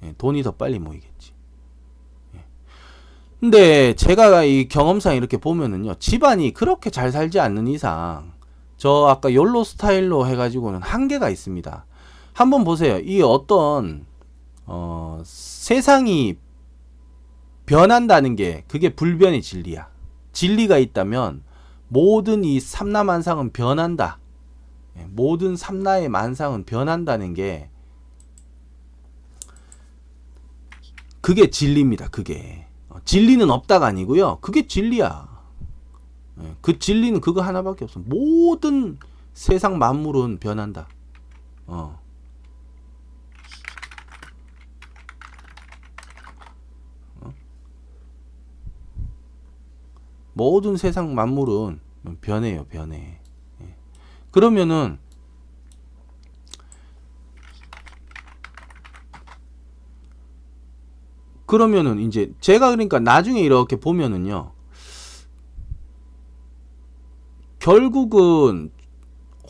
예, 돈이 더 빨리 모이겠지. 예. 근데 제가 이 경험상 이렇게 보면은요, 집안이 그렇게 잘 살지 않는 이상 저 아까 욜로 스타일로 해가지고는 한계가 있습니다. 한번 보세요. 이 어떤 세상이 변한다는 게 그게 불변의 진리야. 진리가 있다면 모든 이 삼라만상은 변한다. 모든 삼라의 만상은 변한다는 게 그게 진리입니다. 그게 진리는 없다가 아니고요. 그게 진리야. 그 진리는 그거 하나밖에 없어. 모든 세상 만물은 변한다. 모든 세상 만물은 변해요. 변해. 그러면은 이제 제가 그러니까 나중에 이렇게 보면은요, 결국은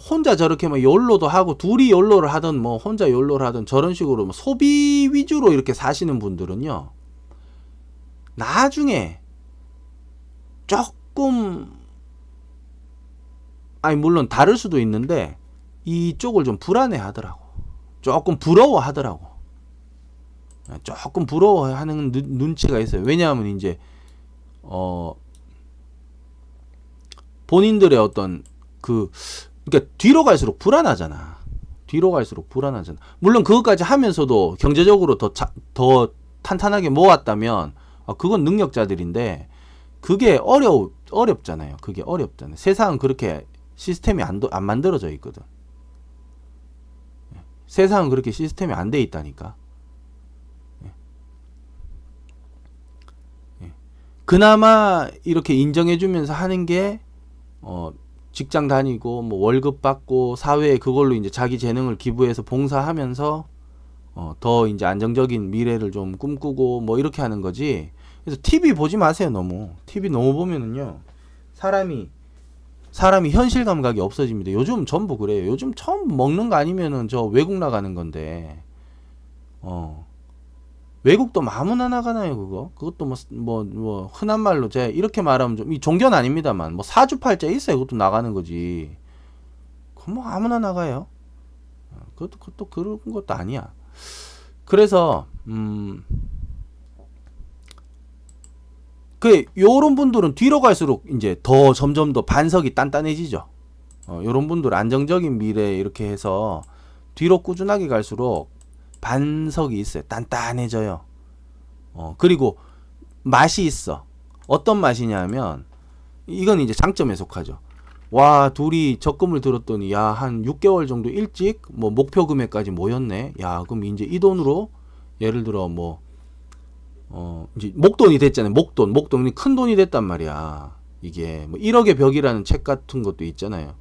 혼자 저렇게 뭐 욜로도 하고 둘이 욜로를 하든 뭐 혼자 욜로를 하든 저런 식으로 뭐 소비 위주로 이렇게 사시는 분들은요, 나중에 조금, 아니 물론 다를 수도 있는데 이쪽을 좀 불안해 하더라고. 조금 부러워 하더라고. 조금 부러워하는 눈치가 있어요. 왜냐하면 이제 본인들의 어떤 그러니까 뒤로 갈수록 불안하잖아. 뒤로 갈수록 불안하잖아. 물론 그것까지 하면서도 경제적으로 더 탄탄하게 모았다면 그건 능력자들인데 그게 어렵잖아요. 그게 어렵잖아요. 세상은 그렇게 시스템이 안 만들어져 있거든. 세상은 그렇게 시스템이 안 돼 있다니까. 그나마 이렇게 인정해주면서 하는 게 직장 다니고 뭐 월급 받고 사회에 그걸로 이제 자기 재능을 기부해서 봉사하면서 더 이제 안정적인 미래를 좀 꿈꾸고 뭐 이렇게 하는 거지. 그래서 TV 보지 마세요. 너무 TV 너무 보면은요 사람이 현실 감각이 없어집니다. 요즘 전부 그래요. 요즘 처음 먹는 거 아니면은 저 외국 나가는 건데 외국도 아무나 나가나요, 그거? 그것도 뭐 흔한 말로 제 이렇게 말하면 좀 이 종교는 아닙니다만 뭐 사주팔자 있어요. 그것도 나가는 거지. 그 뭐 아무나 나가요. 그것도 그런 것도 아니야. 그래서 요런 분들은 뒤로 갈수록 이제 더 점점 더 반석이 단단해지죠. 요런 분들 안정적인 미래 이렇게 해서 뒤로 꾸준하게 갈수록 반석이 있어요. 단단해져요. 그리고 맛이 있어. 어떤 맛이냐면 이건 이제 장점에 속하죠. 와, 둘이 적금을 들었더니 야, 한 6개월 정도 일찍 뭐 목표 금액까지 모였네. 야, 그럼 이제 이 돈으로 예를 들어 뭐 이제 목돈이 됐잖아요. 목돈이 큰 돈이 됐단 말이야. 이게 뭐 1억의 벽이라는 책 같은 것도 있잖아요.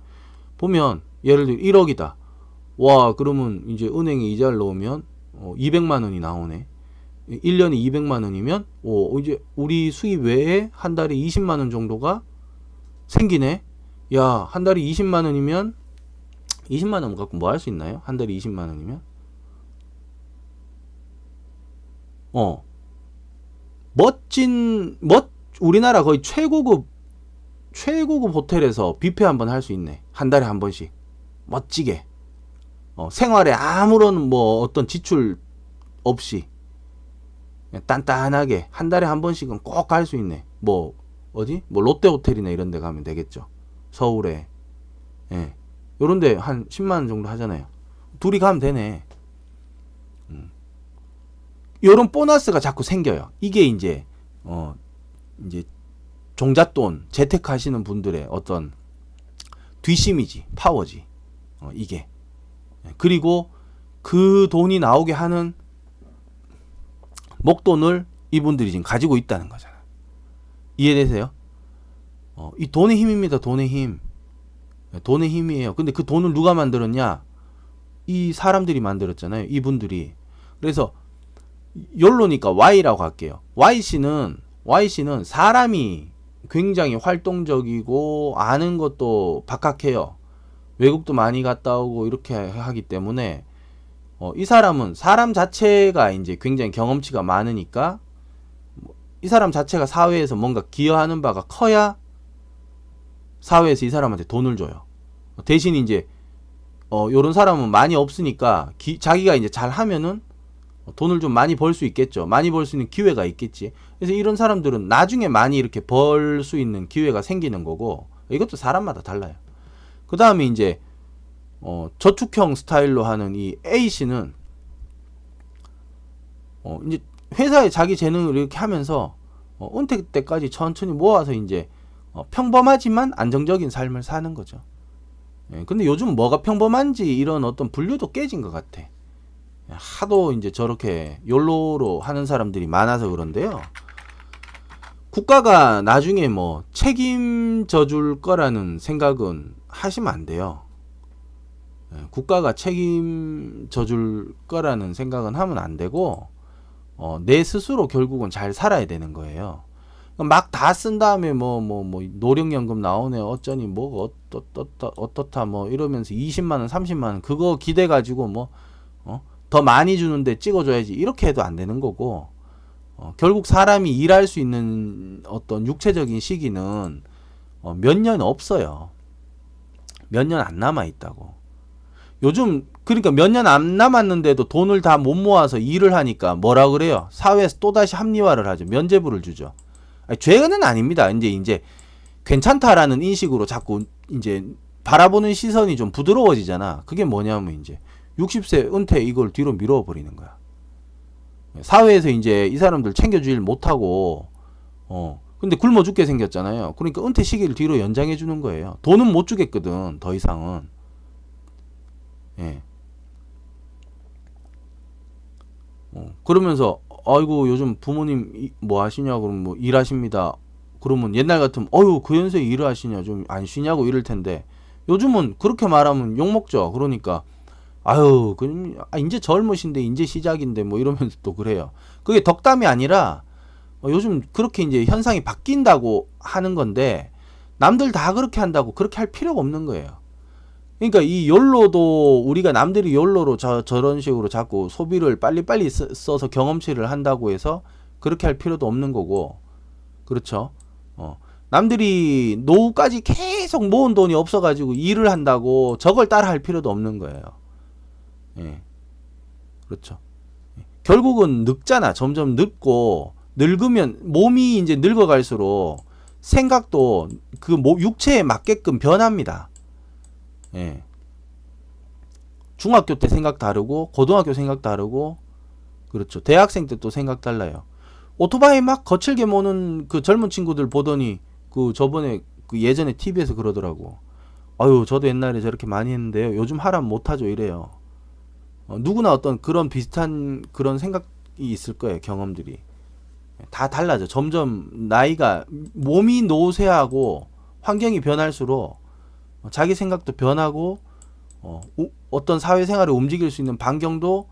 보면 예를 들어 1억이다. 와, 그러면 이제 은행에 이자를 넣으면 200만 원이 나오네. 1년에 200만 원이면 이제 우리 수입 외에 한 달에 20만 원 정도가 생기네. 야, 한 달에 20만 원이면 20만 원 갖고 뭐 할 수 있나요? 한 달에 20만 원이면 우리나라 거의 최고급 호텔에서 뷔페 한번 할 수 있네. 한 달에 한 번씩 멋지게 생활에 아무런 뭐 어떤 지출 없이 단단하게 한 달에 한 번씩은 꼭 갈 수 있네. 뭐 어디? 뭐 롯데 호텔이나 이런 데 가면 되겠죠. 서울에. 예. 요런 데 한 10만 원 정도 하잖아요. 둘이 가면 되네. 요런 보너스가 자꾸 생겨요. 이게 이제 종잣돈 재테크하시는 분들의 어떤 뒷심이지, 파워지. 이게. 그리고 그 돈이 나오게 하는 목돈을 이분들이 지금 가지고 있다는 거잖아. 이해되세요? 이 돈의 힘입니다. 돈의 힘. 돈의 힘이에요. 근데 그 돈을 누가 만들었냐? 이 사람들이 만들었잖아요. 이분들이. 그래서 욜로니까 Y라고 할게요. Y씨는 사람이 굉장히 활동적이고 아는 것도 박학해요. 외국도 많이 갔다 오고 이렇게 하기 때문에 이 사람은 사람 자체가 이제 굉장히 경험치가 많으니까 이 사람 자체가 사회에서 뭔가 기여하는 바가 커야 사회에서 이 사람한테 돈을 줘요. 대신 이제 요런 사람은 많이 없으니까 자기가 이제 잘 하면은 돈을 좀 많이 벌 수 있겠죠. 많이 벌 수 있는 기회가 있겠지. 그래서 이런 사람들은 나중에 많이 이렇게 벌 수 있는 기회가 생기는 거고, 이것도 사람마다 달라요. 그 다음에 이제 저축형 스타일로 하는 이 A씨는 이제 회사에 자기 재능을 이렇게 하면서 은퇴 때까지 천천히 모아서 이제 평범하지만 안정적인 삶을 사는 거죠. 예, 근데 요즘 뭐가 평범한지 이런 어떤 분류도 깨진 것 같아. 하도 이제 저렇게 욜로로 하는 사람들이 많아서 그런데요. 국가가 나중에 뭐 책임져 줄 거라는 생각은 하시면 안 돼요. 국가가 책임져 줄 거라는 생각은 하면 안 되고, 내 스스로 결국은 잘 살아야 되는 거예요. 막 다 쓴 다음에 뭐 노령연금 나오네 어쩌니 뭐 어떻다 뭐 이러면서 20만원 30만원 그거 기대 가지고 뭐 더 많이 주는데 찍어줘야지 이렇게 해도 안 되는 거고, 결국 사람이 일할 수 있는 어떤 육체적인 시기는 몇 년 없어요. 몇 년 안 남아 있다고. 요즘 그러니까 몇 년 안 남았는데도 돈을 다 못 모아서 일을 하니까 뭐라 그래요? 사회에서 또다시 합리화를 하죠. 면죄부를 주죠. 아니, 죄는 아닙니다. 이제 괜찮다라는 인식으로 자꾸 이제 바라보는 시선이 좀 부드러워지잖아. 그게 뭐냐면 이제 60세 은퇴 이걸 뒤로 밀어버리는 거야. 사회에서 이제 이 사람들 챙겨주질 못하고, 근데 굶어 죽게 생겼잖아요. 그러니까 은퇴 시기를 뒤로 연장해 주는 거예요. 돈은 못 주겠거든, 더 이상은. 예. 그러면서, 아이고, 요즘 부모님 뭐 하시냐? 그러면 뭐 일하십니다. 그러면 옛날 같으면, 어유, 그 연세에 일을 하시냐? 좀 안 쉬냐고 이럴 텐데, 요즘은 그렇게 말하면 욕먹죠. 그러니까, 아유, 이제 젊으신데, 이제 시작인데, 뭐 이러면서 또 그래요. 그게 덕담이 아니라, 요즘 그렇게 이제 현상이 바뀐다고 하는 건데, 남들 다 그렇게 한다고 그렇게 할 필요가 없는 거예요. 그러니까 이 욜로도 우리가 남들이 욜로로 저런 식으로 자꾸 소비를 빨리빨리 써서 경험치를 한다고 해서 그렇게 할 필요도 없는 거고, 그렇죠? 남들이 노후까지 계속 모은 돈이 없어가지고 일을 한다고 저걸 따라 할 필요도 없는 거예요. 예. 그렇죠. 결국은 늙잖아. 점점 늙고, 늙으면 몸이 이제 늙어갈수록 생각도 그 육체에 맞게끔 변합니다. 예. 중학교 때 생각 다르고, 고등학교 생각 다르고, 그렇죠. 대학생 때 또 생각 달라요. 오토바이 막 거칠게 모는 그 젊은 친구들 보더니, 그 저번에 그 예전에 TV에서 그러더라고. 아유, 저도 옛날에 저렇게 많이 했는데요. 요즘 하라면 못하죠. 이래요. 누구나 어떤 그런 비슷한 그런 생각이 있을 거예요. 경험들이. 다 달라져. 점점 나이가, 몸이 노쇠하고 환경이 변할수록 자기 생각도 변하고, 어떤 사회생활을 움직일 수 있는 반경도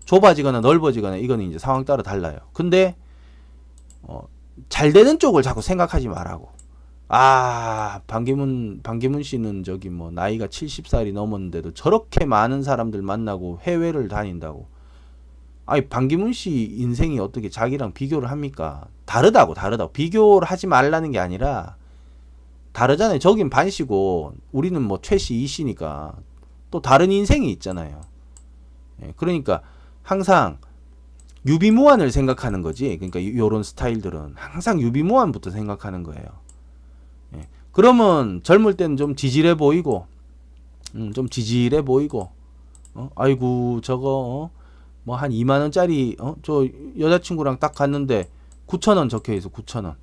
좁아지거나 넓어지거나, 이거는 이제 상황 따라 달라요. 근데 잘 되는 쪽을 자꾸 생각하지 말라고. 반기문 씨는 저기 뭐 나이가 70살이 넘었는데도 저렇게 많은 사람들 만나고 해외를 다닌다고. 아니, 반기문 씨 인생이 어떻게 자기랑 비교를 합니까? 다르다고. 비교를 하지 말라는 게 아니라 다르잖아요. 저긴 반씨고 우리는 뭐 최씨, 이씨니까 또 다른 인생이 있잖아요. 예, 그러니까 항상 유비무환을 생각하는 거지. 그러니까 요런 스타일들은 항상 유비무환부터 생각하는 거예요. 예, 그러면 젊을 때는 좀 지질해 보이고, 아이고 저거 뭐 한 2만원짜리, 저 여자친구랑 딱 갔는데 9,000원 적혀 있어. 9,000원.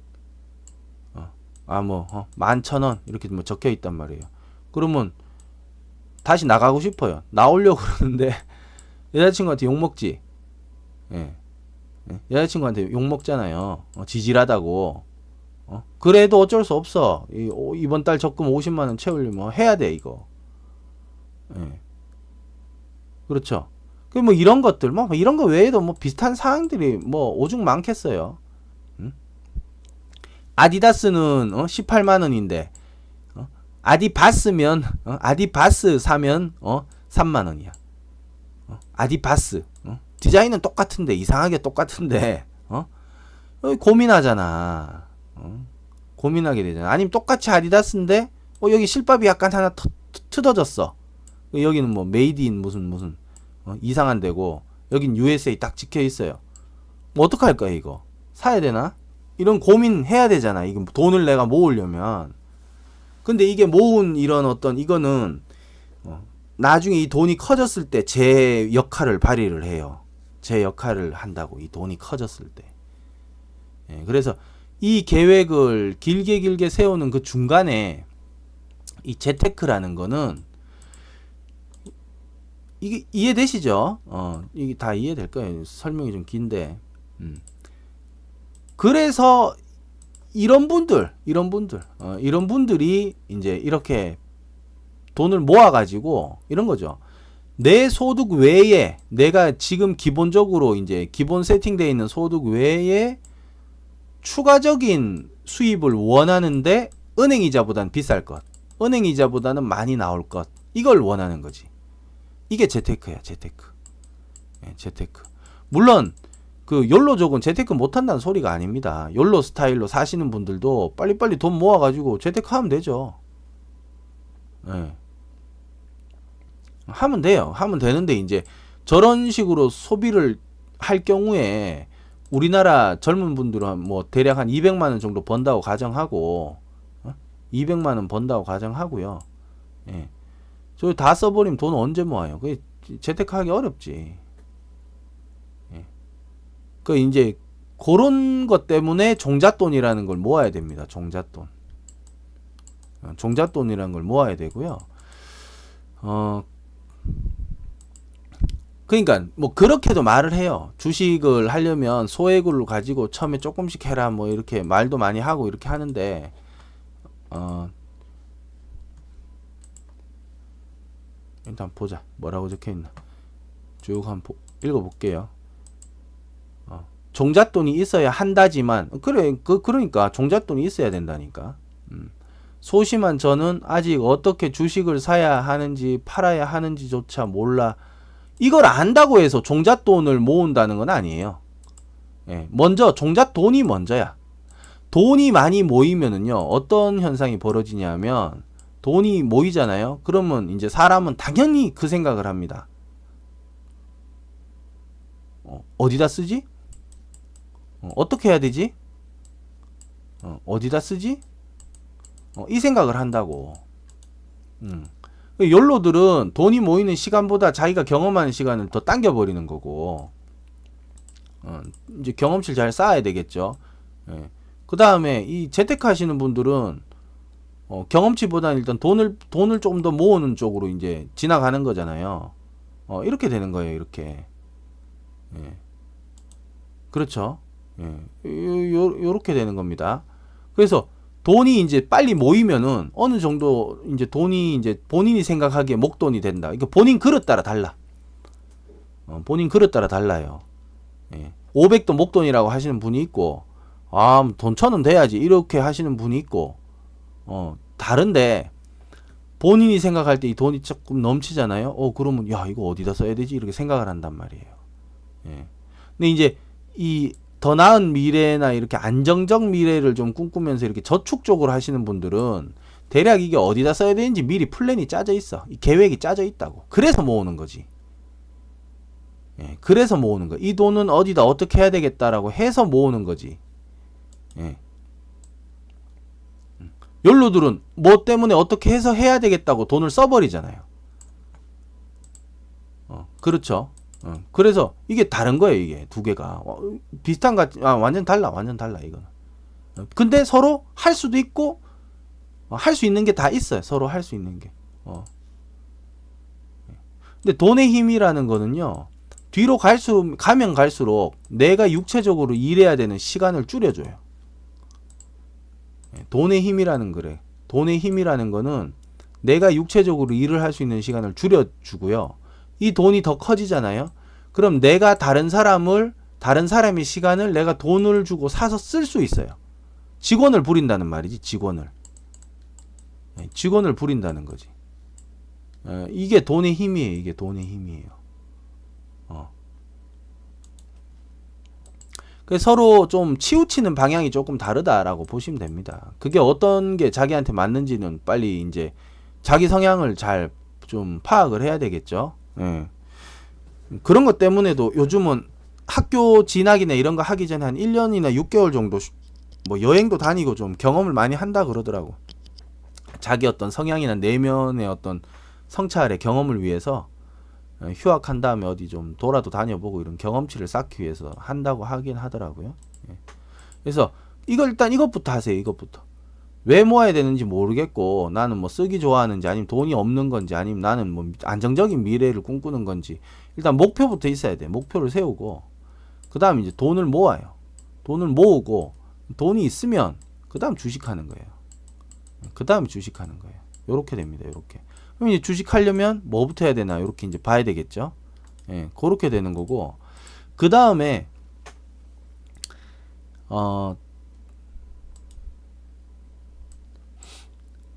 11,000원 이렇게 뭐 적혀 있단 말이에요. 그러면 다시 나가고 싶어요. 나오려고 그러는데 여자친구한테 욕 먹지. 예. 여자친구한테 욕 먹잖아요. 지질하다고. 그래도 어쩔 수 없어. 이번 달 적금 50만 원 채우려면 해야 돼, 이거. 예. 그렇죠. 그 뭐 이런 것들, 뭐 이런 거 외에도 뭐 비슷한 사항들이 뭐 오죽 많겠어요. 아디다스는 18만 원인데, 아디바스면, 아디바스 사면 3만 원이야. 아디바스. 디자인은 똑같은데, 이상하게 똑같은데, 고민하잖아. 고민하게 되잖아. 아니면 똑같이 아디다스인데, 여기 실밥이 약간 하나 트어졌어. 여기는 뭐 메이드 인 무슨 이상한 데고, 여긴 USA 딱 찍혀 있어요. 뭐 어떡할 거야, 이거? 사야 되나? 이런 고민 해야 되잖아. 이거 돈을 내가 모으려면. 근데 이게 모은 이런 이거는 나중에 이 돈이 커졌을 때 제 역할을 발휘를 해요. 제 역할을 한다고, 이 돈이 커졌을 때. 예, 그래서 이 계획을 길게 세우는 그 중간에 이 재테크라는 거는, 이게 이해되시죠? 이게 다 이해될 거예요. 설명이 좀 긴데. 그래서 이런 분들이 이제 이렇게 돈을 모아가지고 이런 거죠. 내 소득 외에, 내가 지금 기본적으로 이제 기본 세팅되어 있는 소득 외에 추가적인 수입을 원하는데, 은행이자보다는 비쌀 것, 은행이자보다는 많이 나올 것, 이걸 원하는 거지. 이게 재테크야, 재테크. 예, 재테크. 물론 그 욜로족은 재테크 못한다는 소리가 아닙니다. 욜로 스타일로 사시는 분들도 빨리빨리 돈 모아가지고 재테크 하면 되죠. 예. 하면 돼요. 하면 되는데, 이제 저런 식으로 소비를 할 경우에 우리나라 젊은 분들은 뭐 대략 한 200만원 정도 번다고 가정하고, 200만원 번다고 가정하고요. 예. 저 다 써버리면 돈 언제 모아요? 그게 재테크하기 어렵지. 예. 그 이제 그런 것 때문에 종잣돈이라는 걸 모아야 됩니다. 종잣돈. 종잣돈이라는 걸 모아야 되고요. 그러니까 뭐 그렇게도 말을 해요. 주식을 하려면 소액으로 가지고 처음에 조금씩 해라 뭐 이렇게 말도 많이 하고 이렇게 하는데 일단 보자. 뭐라고 적혀 있나. 쭉 한번 읽어볼게요. 종잣돈이 있어야 한다지만 그래 그러니까 종잣돈이 있어야 된다니까. 소심한 저는 아직 어떻게 주식을 사야 하는지 팔아야 하는지조차 몰라. 이걸 안다고 해서 종잣돈을 모은다는 건 아니에요. 예, 먼저 종잣돈이 먼저야. 돈이 많이 모이면은요 어떤 현상이 벌어지냐면 돈이 모이잖아요. 그러면 이제 사람은 당연히 그 생각을 합니다. 어디다 쓰지? 어떻게 해야 되지? 어디다 쓰지? 이 생각을 한다고. 욜로들은 돈이 모이는 시간보다 자기가 경험하는 시간을 더 당겨버리는 거고, 이제 경험치를 잘 쌓아야 되겠죠. 예. 그 다음에 이 재테크하시는 분들은 경험치보다는 일단 돈을 조금 더 모으는 쪽으로 이제 지나가는 거잖아요. 이렇게 되는 거예요. 이렇게. 예. 그렇죠. 예. 요렇게 되는 겁니다. 그래서 돈이 이제 빨리 모이면은 어느 정도 이제 돈이 이제 본인이 생각하기에 목돈이 된다. 그러니까 본인 그릇 따라 달라. 본인 그릇 따라 달라요. 예. 500도 목돈이라고 하시는 분이 있고, 돈 1000원 돼야지 이렇게 하시는 분이 있고, 다른데 본인이 생각할 때 이 돈이 조금 넘치잖아요. 그러면 야 이거 어디다 써야 되지 이렇게 생각을 한단 말이에요. 예. 근데 이제 이 더 나은 미래나 이렇게 안정적 미래를 좀 꿈꾸면서 이렇게 저축 쪽으로 하시는 분들은 대략 이게 어디다 써야 되는지 미리 플랜이 짜져 있어. 이 계획이 짜져 있다고. 그래서 모으는 거지. 예, 그래서 모으는 거. 이 돈은 어디다 어떻게 해야 되겠다라고 해서 모으는 거지. 예. 욜로들은 뭐 때문에 어떻게 해서 해야 되겠다고 돈을 써버리잖아요. 그렇죠. 그래서 이게 다른 거예요. 이게 두 개가 비슷한 완전 달라. 완전 달라 이거는. 근데 서로 할 수도 있고 할 수 있는 게 다 있어요. 서로 할 수 있는 게. 근데 돈의 힘이라는 거는요. 뒤로 가면 갈수록 내가 육체적으로 일해야 되는 시간을 줄여줘요. 돈의 힘이라는 그래. 돈의 힘이라는 거는 내가 육체적으로 일을 할 수 있는 시간을 줄여주고요. 이 돈이 더 커지잖아요. 그럼 내가 다른 사람의 시간을 내가 돈을 주고 사서 쓸 수 있어요. 직원을 부린다는 말이지. 직원을 부린다는 거지. 이게 돈의 힘이에요. 이게 돈의 힘이에요. 그래서 서로 좀 치우치는 방향이 조금 다르다라고 보시면 됩니다. 그게 어떤 게 자기한테 맞는지는 빨리 이제 자기 성향을 잘 좀 파악을 해야 되겠죠. 예. 그런 것 때문에도 요즘은 학교 진학이나 이런 거 하기 전에 한 1년이나 6개월 정도 뭐 여행도 다니고 좀 경험을 많이 한다 그러더라고. 자기 어떤 성향이나 내면의 어떤 성찰의 경험을 위해서 휴학한 다음에 어디 좀 돌아도 다녀보고 이런 경험치를 쌓기 위해서 한다고 하긴 하더라고요. 예. 그래서 일단 이것부터 하세요. 이것부터. 왜 모아야 되는지 모르겠고 나는 뭐 쓰기 좋아하는지 아니면 돈이 없는 건지 아니면 나는 뭐 안정적인 미래를 꿈꾸는 건지 일단 목표부터 있어야 돼. 목표를 세우고 그 다음 이제 돈을 모아요. 돈을 모으고 돈이 있으면 그 다음 주식하는 거예요. 그 다음에 주식하는 거예요. 요렇게 됩니다. 요렇게. 그럼 이제 주식하려면 뭐부터 해야 되나 요렇게 이제 봐야 되겠죠. 예, 그렇게 되는 거고 그 다음에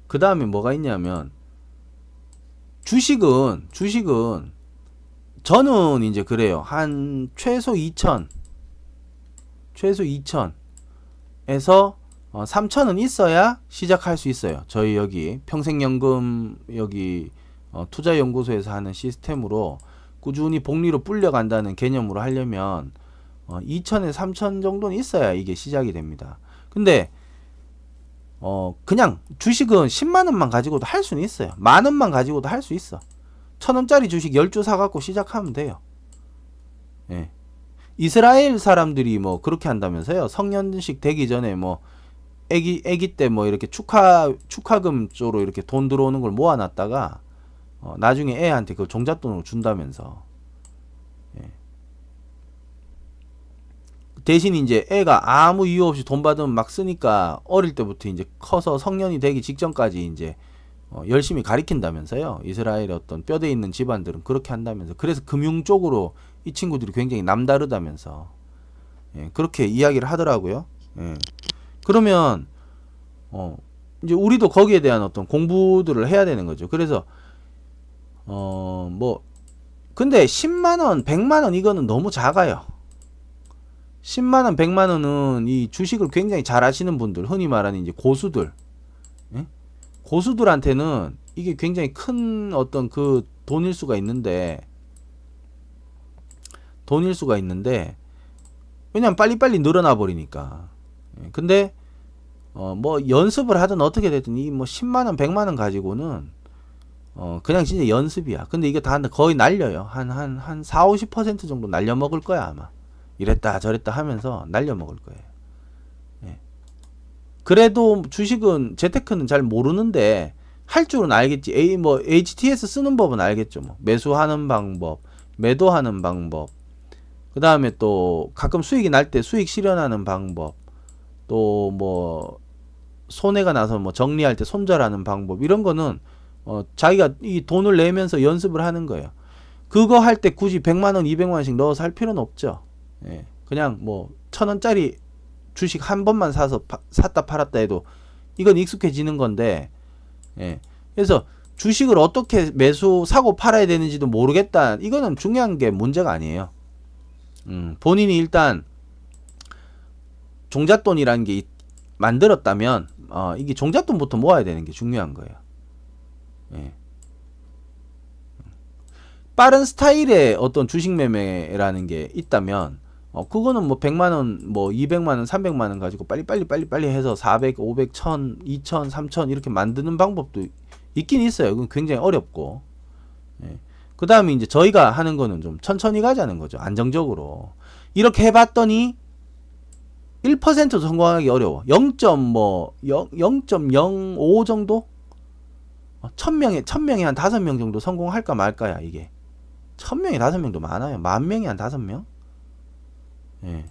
그 다음에 뭐가 있냐면 주식은 저는 이제 그래요. 한 최소 2,000에서 3,000은 있어야 시작할 수 있어요. 저희 여기 평생연금 여기 투자연구소에서 하는 시스템으로 꾸준히 복리로 불려간다는 개념으로 하려면 2,000에서 3,000 정도는 있어야 이게 시작이 됩니다. 근데 그냥 주식은 10만원만 가지고도 할 수는 있어요. 만원만 가지고도 할 수 있어. 1,000원짜리 주식 10주 사갖고 시작하면 돼요. 예. 이스라엘 사람들이 뭐 그렇게 한다면서요. 성년식 되기 전에 뭐 애기 때 뭐 이렇게 축하금 쪽으로 이렇게 돈 들어오는 걸 모아놨다가 나중에 애한테 그 종잣돈으로 준다면서. 예. 대신 이제 애가 아무 이유 없이 돈 받으면 막 쓰니까 어릴 때부터 이제 커서 성년이 되기 직전까지 이제 열심히 가리킨다면서요. 이스라엘의 어떤 뼈대 있는 집안들은 그렇게 한다면서. 그래서 금융 쪽으로 이 친구들이 굉장히 남다르다면서. 예, 그렇게 이야기를 하더라고요. 예. 그러면 이제 우리도 거기에 대한 어떤 공부들을 해야 되는 거죠. 그래서 뭐 근데 10만원, 100만원 이거는 너무 작아요. 10만원, 100만원은 이 주식을 굉장히 잘 아시는 분들, 흔히 말하는 이제 고수들, 예? 고수들한테는 이게 굉장히 큰 어떤 그 돈일 수가 있는데 왜냐면 빨리빨리 늘어나 버리니까. 예, 근데 뭐 연습을 하든 어떻게 되든 이 뭐 10만원 100만원 가지고는 그냥 진짜 연습이야. 근데 이게 다 거의 날려요. 한 4-50% 정도 날려먹을 거야 아마. 이랬다 저랬다 하면서 날려먹을 거예요. 예. 그래도 주식은 재테크는 잘 모르는데 할 줄은 알겠지. 뭐 HTS 쓰는 법은 알겠죠. 뭐 매수하는 방법, 매도하는 방법, 그 다음에 또 가끔 수익이 날 때 수익 실현하는 방법, 또 뭐 손해가 나서 뭐 정리할 때 손절하는 방법, 이런 거는 자기가 이 돈을 내면서 연습을 하는 거예요. 그거 할 때 굳이 100만원 200만원씩 넣어서 할 필요는 없죠. 예. 그냥 뭐 1000원짜리 주식 한 번만 사서 샀다 팔았다 해도 이건 익숙해지는 건데, 예. 그래서 주식을 어떻게 사고 팔아야 되는지도 모르겠다, 이거는 중요한 게 문제가 아니에요. 본인이 일단 종잣돈이라는 게 만들었다면 이게 종잣돈부터 모아야 되는 게 중요한 거예요. 예. 빠른 스타일의 어떤 주식 매매라는 게 있다면 그거는 뭐 100만원, 뭐 200만원, 300만원 가지고 빨리 해서 400, 500, 1000, 2000, 3000 이렇게 만드는 방법도 있긴 있어요. 그건 굉장히 어렵고. 예. 그 다음에 이제 저희가 하는 거는 좀 천천히 가자는 거죠. 안정적으로. 이렇게 해봤더니 1%도 성공하기 어려워. 0.05 정도? 1000명에 한 5명 정도 성공할까 말까야, 이게. 1000명에 5명도 많아요. 10,000명에 한 5명? 예.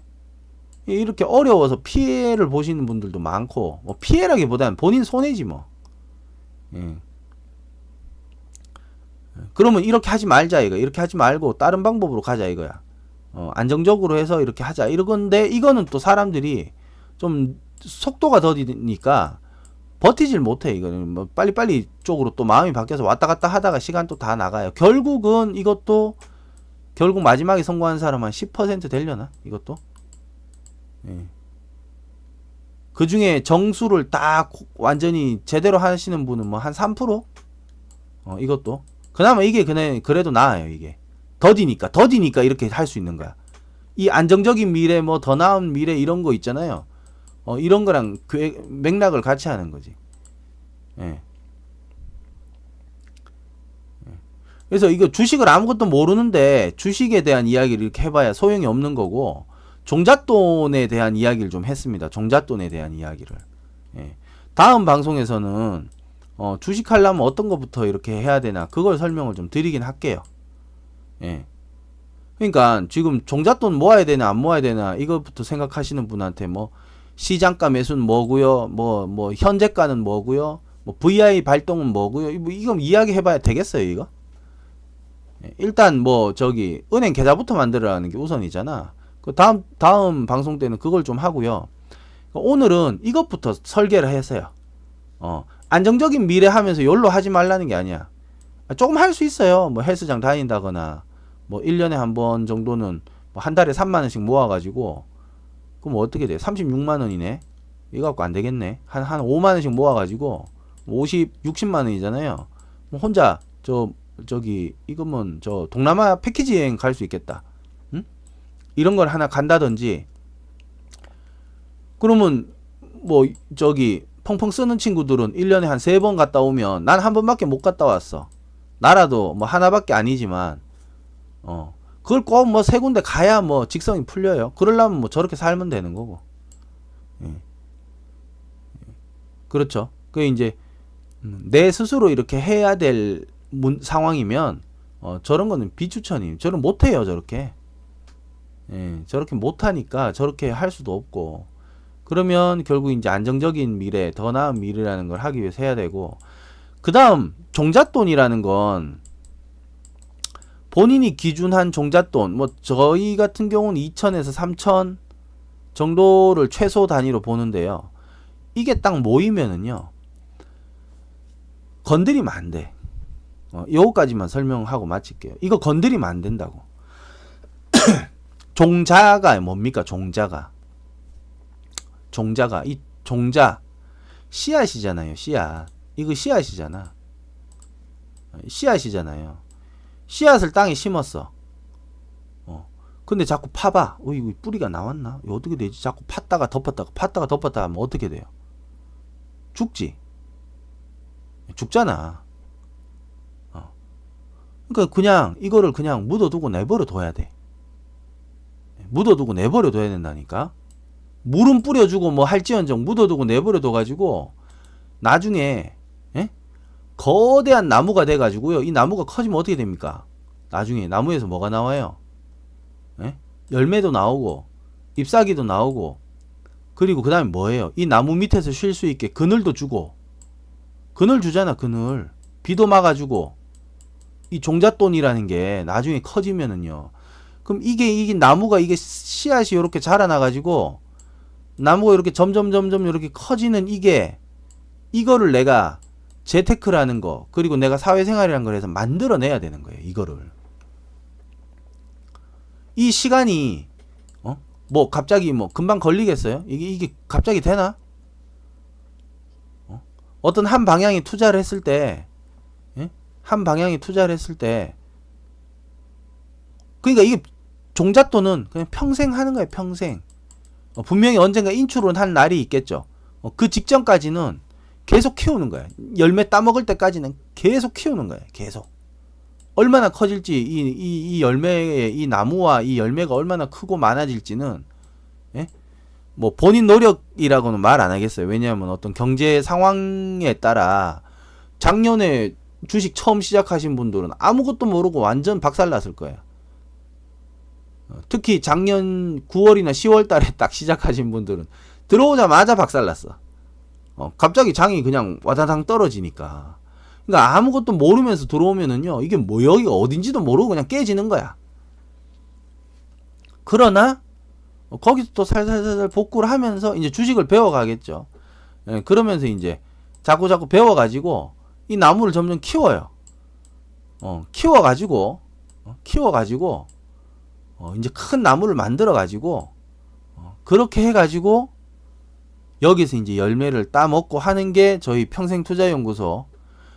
이렇게 어려워서 피해를 보시는 분들도 많고, 뭐 피해라기보다는 본인 손해지 뭐. 예. 그러면 이렇게 하지 말자 이거. 이렇게 하지 말고 다른 방법으로 가자 이거야. 안정적으로 해서 이렇게 하자 이러건데, 이거는 또 사람들이 좀 속도가 더디니까 버티질 못해. 이거는 뭐 빨리빨리 쪽으로 또 마음이 바뀌어서 왔다 갔다 하다가 시간 또 다 나가요. 결국은 이것도 결국 마지막에 성공한 사람 한 10% 되려나 이것도. 예. 그 중에 정수를 딱 완전히 제대로 하시는 분은 뭐 한 3%? 이것도 그나마 이게 그래도 나아요. 이게 더디니까 이렇게 할 수 있는 거야. 이 안정적인 미래, 뭐 더 나은 미래 이런 거 있잖아요. 이런 거랑 맥락을 같이 하는 거지. 예. 그래서 이거 주식을 아무것도 모르는데 주식에 대한 이야기를 이렇게 해봐야 소용이 없는 거고, 종잣돈에 대한 이야기를 좀 했습니다. 종잣돈에 대한 이야기를. 예. 다음 방송에서는 주식 하려면 어떤 것부터 이렇게 해야 되나 그걸 설명을 좀 드리긴 할게요. 예. 그러니까 지금 종잣돈 모아야 되나 안 모아야 되나 이것부터 생각하시는 분한테 뭐 시장가 매수는 뭐고요, 뭐 현재가는 뭐고요, 뭐 VI 발동은 뭐고요, 이거 이야기 해봐야 되겠어요 이거? 예. 일단 뭐 저기 은행 계좌부터 만들어라는 게 우선이잖아. 그 다음 방송 때는 그걸 좀 하고요. 오늘은 이것부터 설계를 해서요. 안정적인 미래 하면서 열로 하지 말라는 게 아니야. 조금 할 수 있어요. 뭐 헬스장 다닌다거나 뭐 1년에 한 번 정도는 뭐 한 달에 3만원씩 모아가지고, 그럼 어떻게 돼? 36만원이네? 이거 갖고 안 되겠네? 한 5만원씩 모아가지고 60만원이잖아요. 혼자 저기 이거면 저 동남아 패키지 여행 갈 수 있겠다. 응? 이런 걸 하나 간다든지. 그러면 뭐 저기 펑펑 쓰는 친구들은 1년에 한 3번 갔다 오면, 난 한 번밖에 못 갔다 왔어. 나라도 뭐 하나밖에 아니지만 그걸 꼭 뭐 세 군데 가야 뭐 직성이 풀려요. 그러려면 뭐 저렇게 살면 되는 거고. 예. 그렇죠. 그 이제 내 스스로 이렇게 해야 될 상황이면 저런 거는 비추천이 저는 못해요 저렇게. 예, 저렇게 못하니까 저렇게 할 수도 없고 그러면 결국 이제 안정적인 미래 더 나은 미래라는 걸 하기 위해서 해야 되고 그 다음 종잣돈이라는 건 본인이 기준한 종잣돈 뭐 저희 같은 경우는 2천에서 3천 정도를 최소 단위로 보는데요. 이게 딱 모이면은요 건드리면 안 돼. 요거까지만 설명하고 마칠게요. 이거 건드리면 안 된다고. 종자가 뭡니까? 종자가 이 종자 씨앗이잖아요. 씨앗 이거 씨앗이잖아. 씨앗이잖아요. 씨앗을 땅에 심었어. 근데 자꾸 파봐. 이거 뿌리가 나왔나? 이거 어떻게 되지? 자꾸 팠다가 덮었다가 하면 어떻게 돼요? 죽지. 죽잖아. 그러니까 그냥 이거를 그냥 묻어두고 내버려 둬야 돼. 묻어두고 내버려 둬야 된다니까. 물은 뿌려주고 뭐 할지언정 묻어두고 내버려 둬가지고 나중에 거대한 나무가 돼가지고요. 이 나무가 커지면 어떻게 됩니까? 나중에 나무에서 뭐가 나와요? 열매도 나오고 잎사귀도 나오고 그리고 그 다음에 뭐예요? 이 나무 밑에서 쉴 수 있게 그늘도 주고 그늘 주잖아. 그늘 비도 막아주고 이 종잣돈이라는 게 나중에 커지면은요. 그럼 이게 나무가 이게 씨앗이 이렇게 자라나가지고 나무가 이렇게 점점 이렇게 커지는 이거를 내가 재테크라는 거 그리고 내가 사회생활이라는 걸 해서 만들어내야 되는 거예요. 이거를 이 시간이 뭐 갑자기 뭐 금방 걸리겠어요? 이게 갑자기 되나? 어떤 한 방향에 투자를 했을 때 그러니까 이게 종잣돈은 그냥 평생 하는 거예요. 평생. 분명히 언젠가 인출은 할 날이 있겠죠. 그 직전까지는 계속 키우는 거야. 열매 따먹을 때까지는 계속 키우는 거야. 계속. 얼마나 커질지 이 열매의 이 나무와 이 열매가 얼마나 크고 많아질지는 뭐 본인 노력이라고는 말 안 하겠어요. 왜냐하면 어떤 경제 상황에 따라 작년에 주식 처음 시작하신 분들은 아무것도 모르고 완전 박살났을 거예요. 특히 작년 9월이나 10월 달에 딱 시작하신 분들은 들어오자마자 박살났어. 갑자기 장이 그냥 와다당 떨어지니까. 그러니까 아무것도 모르면서 들어오면은요, 이게 뭐 여기가 어딘지도 모르고 그냥 깨지는 거야. 그러나 거기서 또 살살살 복구를 하면서 이제 주식을 배워가겠죠. 그러면서 이제 자꾸 배워가지고 이 나무를 점점 키워요. 키워가지고 이제 큰 나무를 만들어가지고 그렇게 해가지고 여기서 이제 열매를 따먹고 하는 게 저희 평생투자연구소.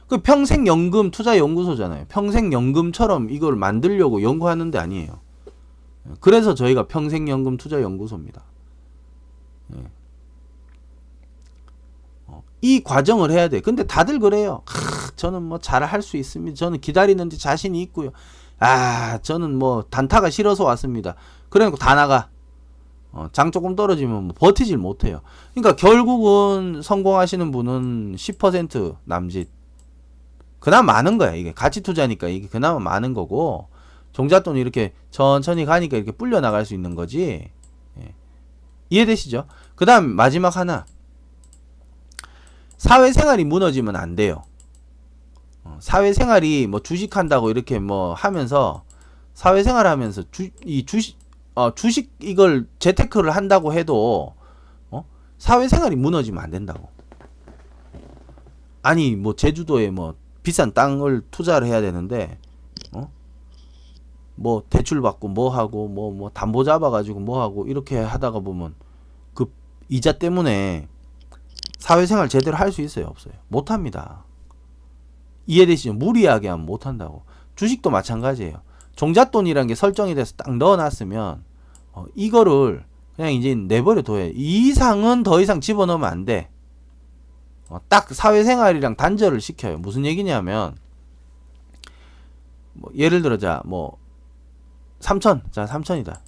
그 평생연금 투자연구소잖아요. 평생연금처럼 이걸 만들려고 연구하는 데 아니에요. 그래서 저희가 평생연금 투자연구소입니다. 이 과정을 해야 돼. 근데 다들 그래요. 저는 뭐 잘할 수 있습니다. 저는 기다리는데 자신이 있고요. 저는 뭐 단타가 싫어서 왔습니다. 그래놓고 다 나가. 장 조금 떨어지면 뭐 버티질 못해요. 그러니까 결국은 성공하시는 분은 10% 남짓. 그나마 많은 거야. 이게 가치 투자니까 이게 그나마 많은 거고, 종잣돈이 이렇게 천천히 가니까 이렇게 불려 나갈 수 있는 거지. 이해되시죠? 그 다음 마지막 하나. 사회생활이 무너지면 안 돼요. 사회생활이 뭐 주식한다고 이렇게 뭐 하면서 사회생활 하면서 주식 이걸 재테크를 한다고 해도 사회생활이 무너지면 안 된다고. 아니 뭐 제주도에 뭐 비싼 땅을 투자를 해야 되는데 뭐 대출 받고 뭐 하고 뭐 담보 잡아가지고 뭐 하고 이렇게 하다가 보면 그 이자 때문에 사회생활 제대로 할 수 있어요? 없어요? 못합니다. 이해되시죠? 무리하게 하면 못한다고. 주식도 마찬가지예요. 종잣돈이라는 게 설정이 돼서 딱 넣어놨으면 이거를 그냥 이제 내버려 둬야 해. 이 이상은 더 이상 집어넣으면 안 돼. 딱 사회생활이랑 단절을 시켜요. 무슨 얘기냐면 뭐 예를 들어자 뭐 3천. 자, 3천이다.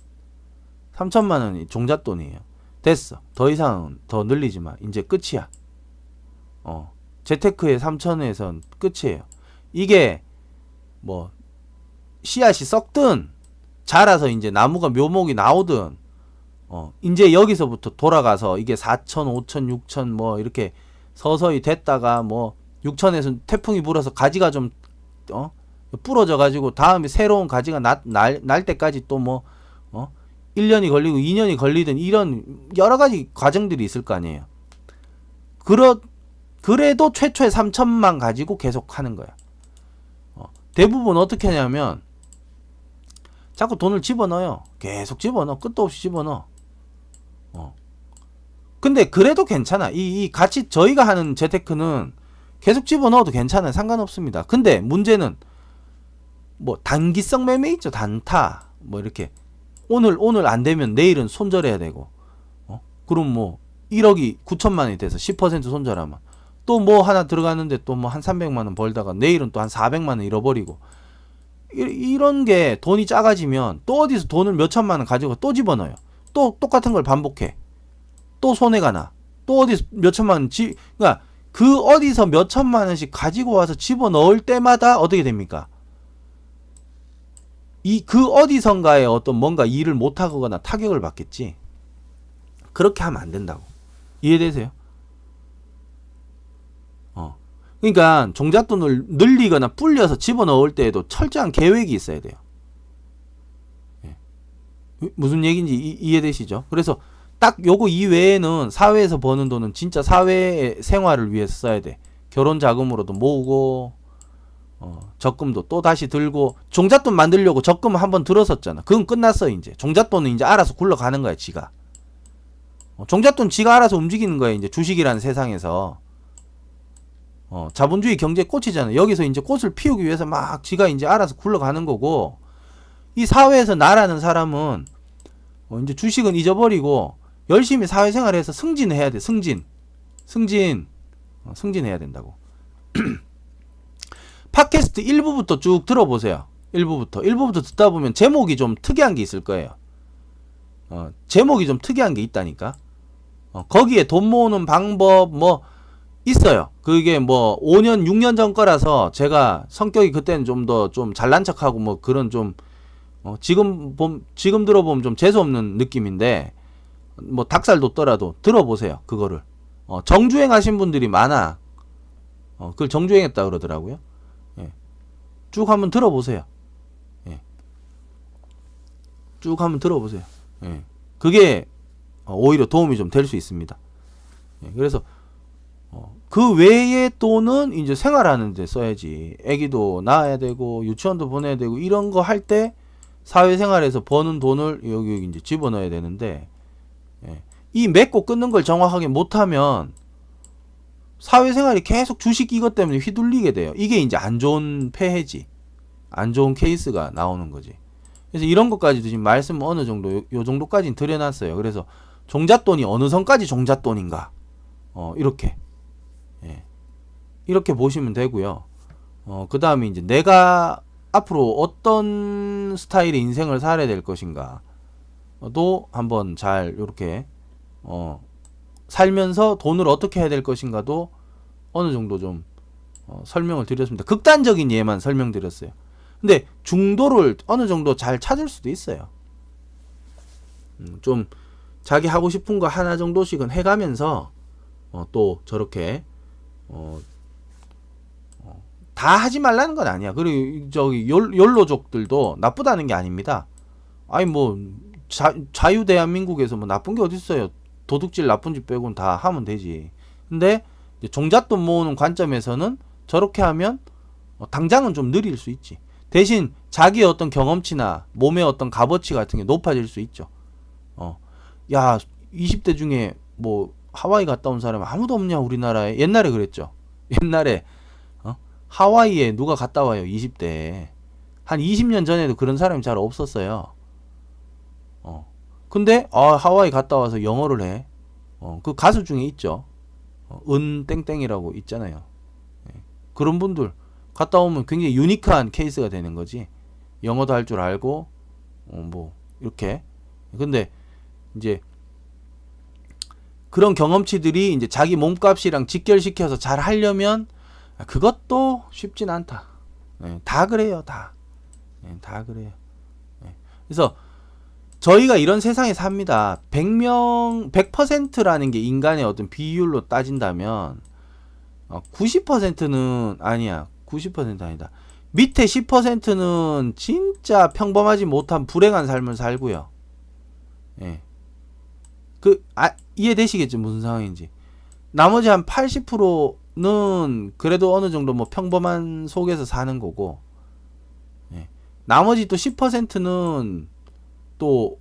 3천만 원이 종잣돈이에요. 됐어. 더 이상 더 늘리지 마. 이제 끝이야. 재테크의 3천에선 끝이에요. 이게 뭐 씨앗이 썩든 자라서 이제 나무가 묘목이 나오든 이제 여기서부터 돌아가서 이게 4천, 5천, 6천 뭐 이렇게 서서히 됐다가 뭐 6천에서 태풍이 불어서 가지가 좀 부러져 가지고 다음에 새로운 가지가 날 때까지 또 뭐 1년이 걸리고 2년이 걸리든 이런 여러 가지 과정들이 있을 거 아니에요. 그래도 최초의 3천만 가지고 계속 하는 거야. 대부분 어떻게 하냐면 자꾸 돈을 집어넣어요. 계속 집어넣어. 끝도 없이 집어넣어. 근데 그래도 괜찮아. 이 같이 저희가 하는 재테크는 계속 집어넣어도 괜찮아요. 상관없습니다. 근데 문제는 뭐 단기성 매매 있죠. 단타. 뭐 이렇게 오늘 안 되면 내일은 손절해야 되고. 그럼 뭐 1억이 9천만 원이 돼서 10% 손절하면 또 뭐 하나 들어갔는데 또 뭐 한 300만 원 벌다가 내일은 또 한 400만 원 잃어버리고. 이런 게 돈이 작아지면 또 어디서 돈을 몇 천만 원 가지고 또 집어넣어요. 또 똑같은 걸 반복해. 또 손해가 나. 또 어디서 몇 천만 원 그러니까 그 어디서 몇 천만 원씩 가지고 와서 집어넣을 때마다 어떻게 됩니까? 그 어디선가에 어떤 뭔가 일을 못하거나 타격을 받겠지. 그렇게 하면 안 된다고. 이해되세요? 그러니까 종잣돈을 늘리거나 불려서 집어넣을 때에도 철저한 계획이 있어야 돼요. 무슨 얘기인지 이해되시죠? 그래서 딱 요거 이외에는 사회에서 버는 돈은 진짜 사회 생활을 위해서 써야 돼. 결혼 자금으로도 모으고 적금도 또 다시 들고. 종잣돈 만들려고 적금 한번 들었었잖아. 그건 끝났어. 이제 종잣돈은 이제 알아서 굴러가는 거야. 지가 종잣돈 지가 알아서 움직이는 거야. 이제 주식이라는 세상에서 자본주의 경제에 꽂히잖아. 여기서 이제 꽃을 피우기 위해서 막 지가 이제 알아서 굴러가는 거고, 이 사회에서 나라는 사람은 이제 주식은 잊어버리고 열심히 사회생활해서 승진해야 돼. 승진해야 된다고. 팟캐스트 1부부터 쭉 들어보세요. 1부부터 듣다 보면 제목이 좀 특이한 게 있을 거예요. 제목이 좀 특이한 게 있다니까. 거기에 돈 모으는 방법 뭐 있어요. 그게 뭐 5년 6년 전 거라서 제가 성격이 그때는 좀 더 좀 잘난 척하고 뭐 그런 좀 지금 들어보면 좀 재수없는 느낌인데, 뭐 닭살 돋더라도 들어보세요. 그거를 정주행 하신 분들이 많아. 그걸 정주행했다 그러더라고요. 예. 쭉 한번 들어보세요. 예. 쭉 한번 들어보세요. 예. 그게 오히려 도움이 좀 될 수 있습니다. 예. 그래서 그 외의 돈은 이제 생활하는 데 써야지. 애기도 낳아야 되고 유치원도 보내야 되고 이런 거 할 때 사회생활에서 버는 돈을 여기 이제 집어넣어야 되는데, 예. 이 맺고 끊는 걸 정확하게 못하면 사회생활이 계속 주식 이것 때문에 휘둘리게 돼요. 이게 이제 안 좋은 폐해지. 안 좋은 케이스가 나오는 거지. 그래서 이런 것까지도 지금 말씀 어느 정도 요 정도까지는 드려놨어요. 그래서 종잣돈이 어느 선까지 종잣돈인가 이렇게 이렇게 보시면 되고요. 그 다음에 이제 내가 앞으로 어떤 스타일의 인생을 살아야 될 것인가 도 한번 잘 이렇게 살면서 돈을 어떻게 해야 될 것인가도 어느 정도 좀 설명을 드렸습니다. 극단적인 예만 설명드렸어요. 근데 중도를 어느 정도 잘 찾을 수도 있어요. 좀 자기 하고 싶은 거 하나 정도씩은 해가면서 또 저렇게 다 하지 말라는 건 아니야. 그리고 저기 욜로족들도 나쁘다는 게 아닙니다. 아니 뭐 자유 대한민국에서 뭐 나쁜 게 어디 있어요. 도둑질 나쁜 짓 빼고는 다 하면 되지. 근데 이제 종잣돈 모으는 관점에서는 저렇게 하면 당장은 좀 느릴 수 있지. 대신 자기의 어떤 경험치나 몸의 어떤 값어치 같은 게 높아질 수 있죠. 야 20대 중에 뭐 하와이 갔다 온 사람 아무도 없냐 우리나라에. 옛날에 그랬죠. 옛날에 하와이에 누가 갔다 와요 20대에. 한 20년 전에도 그런 사람이 잘 없었어요. 근데 하와이 갔다 와서 영어를 해. 그 가수 중에 있죠. 땡땡이라고 있잖아요. 그런 분들 갔다 오면 굉장히 유니크한 케이스가 되는 거지. 영어도 할 줄 알고 뭐 이렇게. 근데 이제 그런 경험치들이 이제 자기 몸값이랑 직결시켜서 잘 하려면 그것도 쉽진 않다. 다 그래요, 다. 다 그래요. 그래서 저희가 이런 세상에 삽니다. 100%라는 게 인간의 어떤 비율로 따진다면 90%는 아니야. 90% 아니다. 밑에 10%는 진짜 평범하지 못한 불행한 삶을 살고요. 예. 이해되시겠죠? 무슨 상황인지. 나머지 한 80%는 그래도 어느 정도 뭐 평범한 속에서 사는 거고, 예. 나머지 또 10%는 또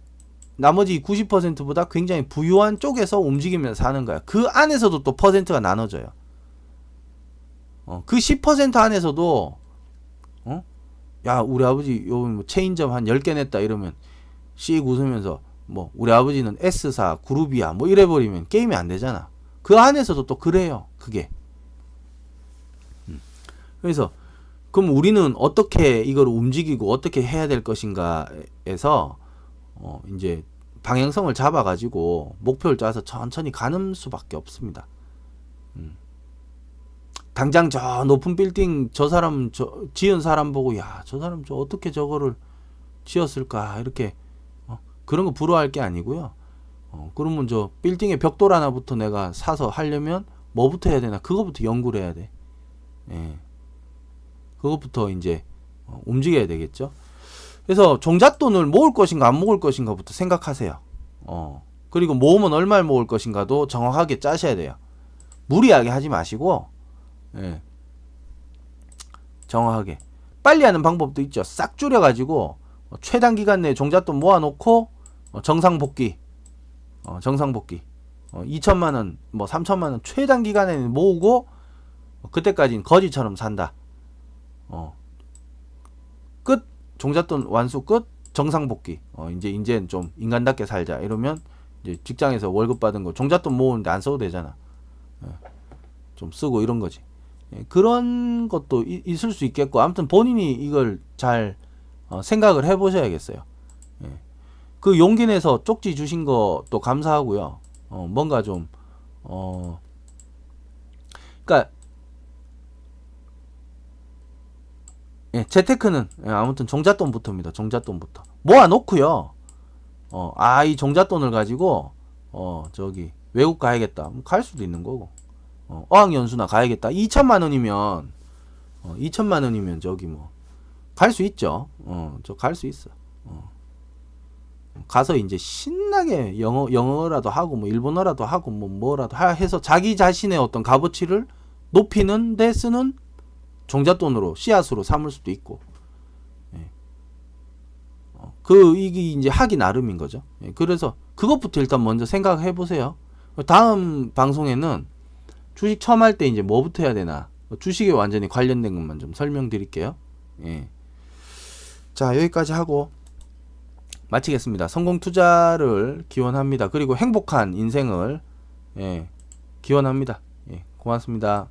나머지 90%보다 굉장히 부유한 쪽에서 움직이면서 사는 거야. 그 안에서도 또 퍼센트가 나눠져요. 그 10% 안에서도 야 우리 아버지 요 뭐 체인점 한 10개 냈다 이러면 씩 웃으면서 뭐 우리 아버지는 S사 그룹이야 뭐 이래버리면 게임이 안 되잖아. 그 안에서도 또 그래요. 그게. 그래서 그럼 우리는 어떻게 이걸 움직이고 어떻게 해야 될 것인가에서 이제 방향성을 잡아가지고 목표를 짜서 천천히 가는 수밖에 없습니다. 당장 저 높은 빌딩 저 사람 지은 사람 보고 야 저 사람 저 어떻게 저거를 지었을까 이렇게 그런 거 부러워할 게 아니고요. 그러면 저 빌딩의 벽돌 하나부터 내가 사서 하려면 뭐부터 해야 되나 그거부터 연구를 해야 돼. 예. 그것부터 이제 움직여야 되겠죠. 그래서 종잣돈을 모을 것인가 안 모을 것인가부터 생각하세요. 그리고 모으면 얼마를 모을 것인가도 정확하게 짜셔야 돼요. 무리하게 하지 마시고 예. 정확하게 빨리 하는 방법도 있죠. 싹 줄여가지고 최단 기간 내에 종잣돈 모아놓고 정상복귀 2천만원 뭐 3천만원 최단 기간에 모으고 그때까지는 거지처럼 산다. 끝. 종잣돈 완수 끝. 정상복귀. 이제는 좀 인간답게 살자. 이러면 이제 직장에서 월급 받은 거 종잣돈 모으는데 안 써도 되잖아. 좀 쓰고 이런 거지. 그런 것도 있을 수 있겠고 아무튼 본인이 이걸 잘 생각을 해보셔야겠어요. 그 용기 내서 쪽지 주신 것도 감사하고요. 뭔가 좀 그러니까 재테크는 아무튼 종잣돈부터입니다. 종잣돈부터 모아놓고요. 이 종잣돈을 가지고 저기 외국 가야겠다. 갈 수도 있는 거고. 어학연수나 가야겠다. 2천만 원이면 저기 뭐 갈 수 있죠. 저 갈 수 있어. 가서 이제 신나게 영어라도 하고 뭐 일본어라도 하고 뭐라도 해서 자기 자신의 어떤 값어치를 높이는 데 쓰는 종잣돈으로 씨앗으로 삼을 수도 있고. 이게 이제 하기 나름인 거죠. 그래서 그것부터 일단 먼저 생각해 보세요. 다음 방송에는 주식 처음 할 때 이제 뭐부터 해야 되나 주식에 완전히 관련된 것만 좀 설명드릴게요. 자 여기까지 하고 마치겠습니다. 성공 투자를 기원합니다. 그리고 행복한 인생을 기원합니다. 고맙습니다.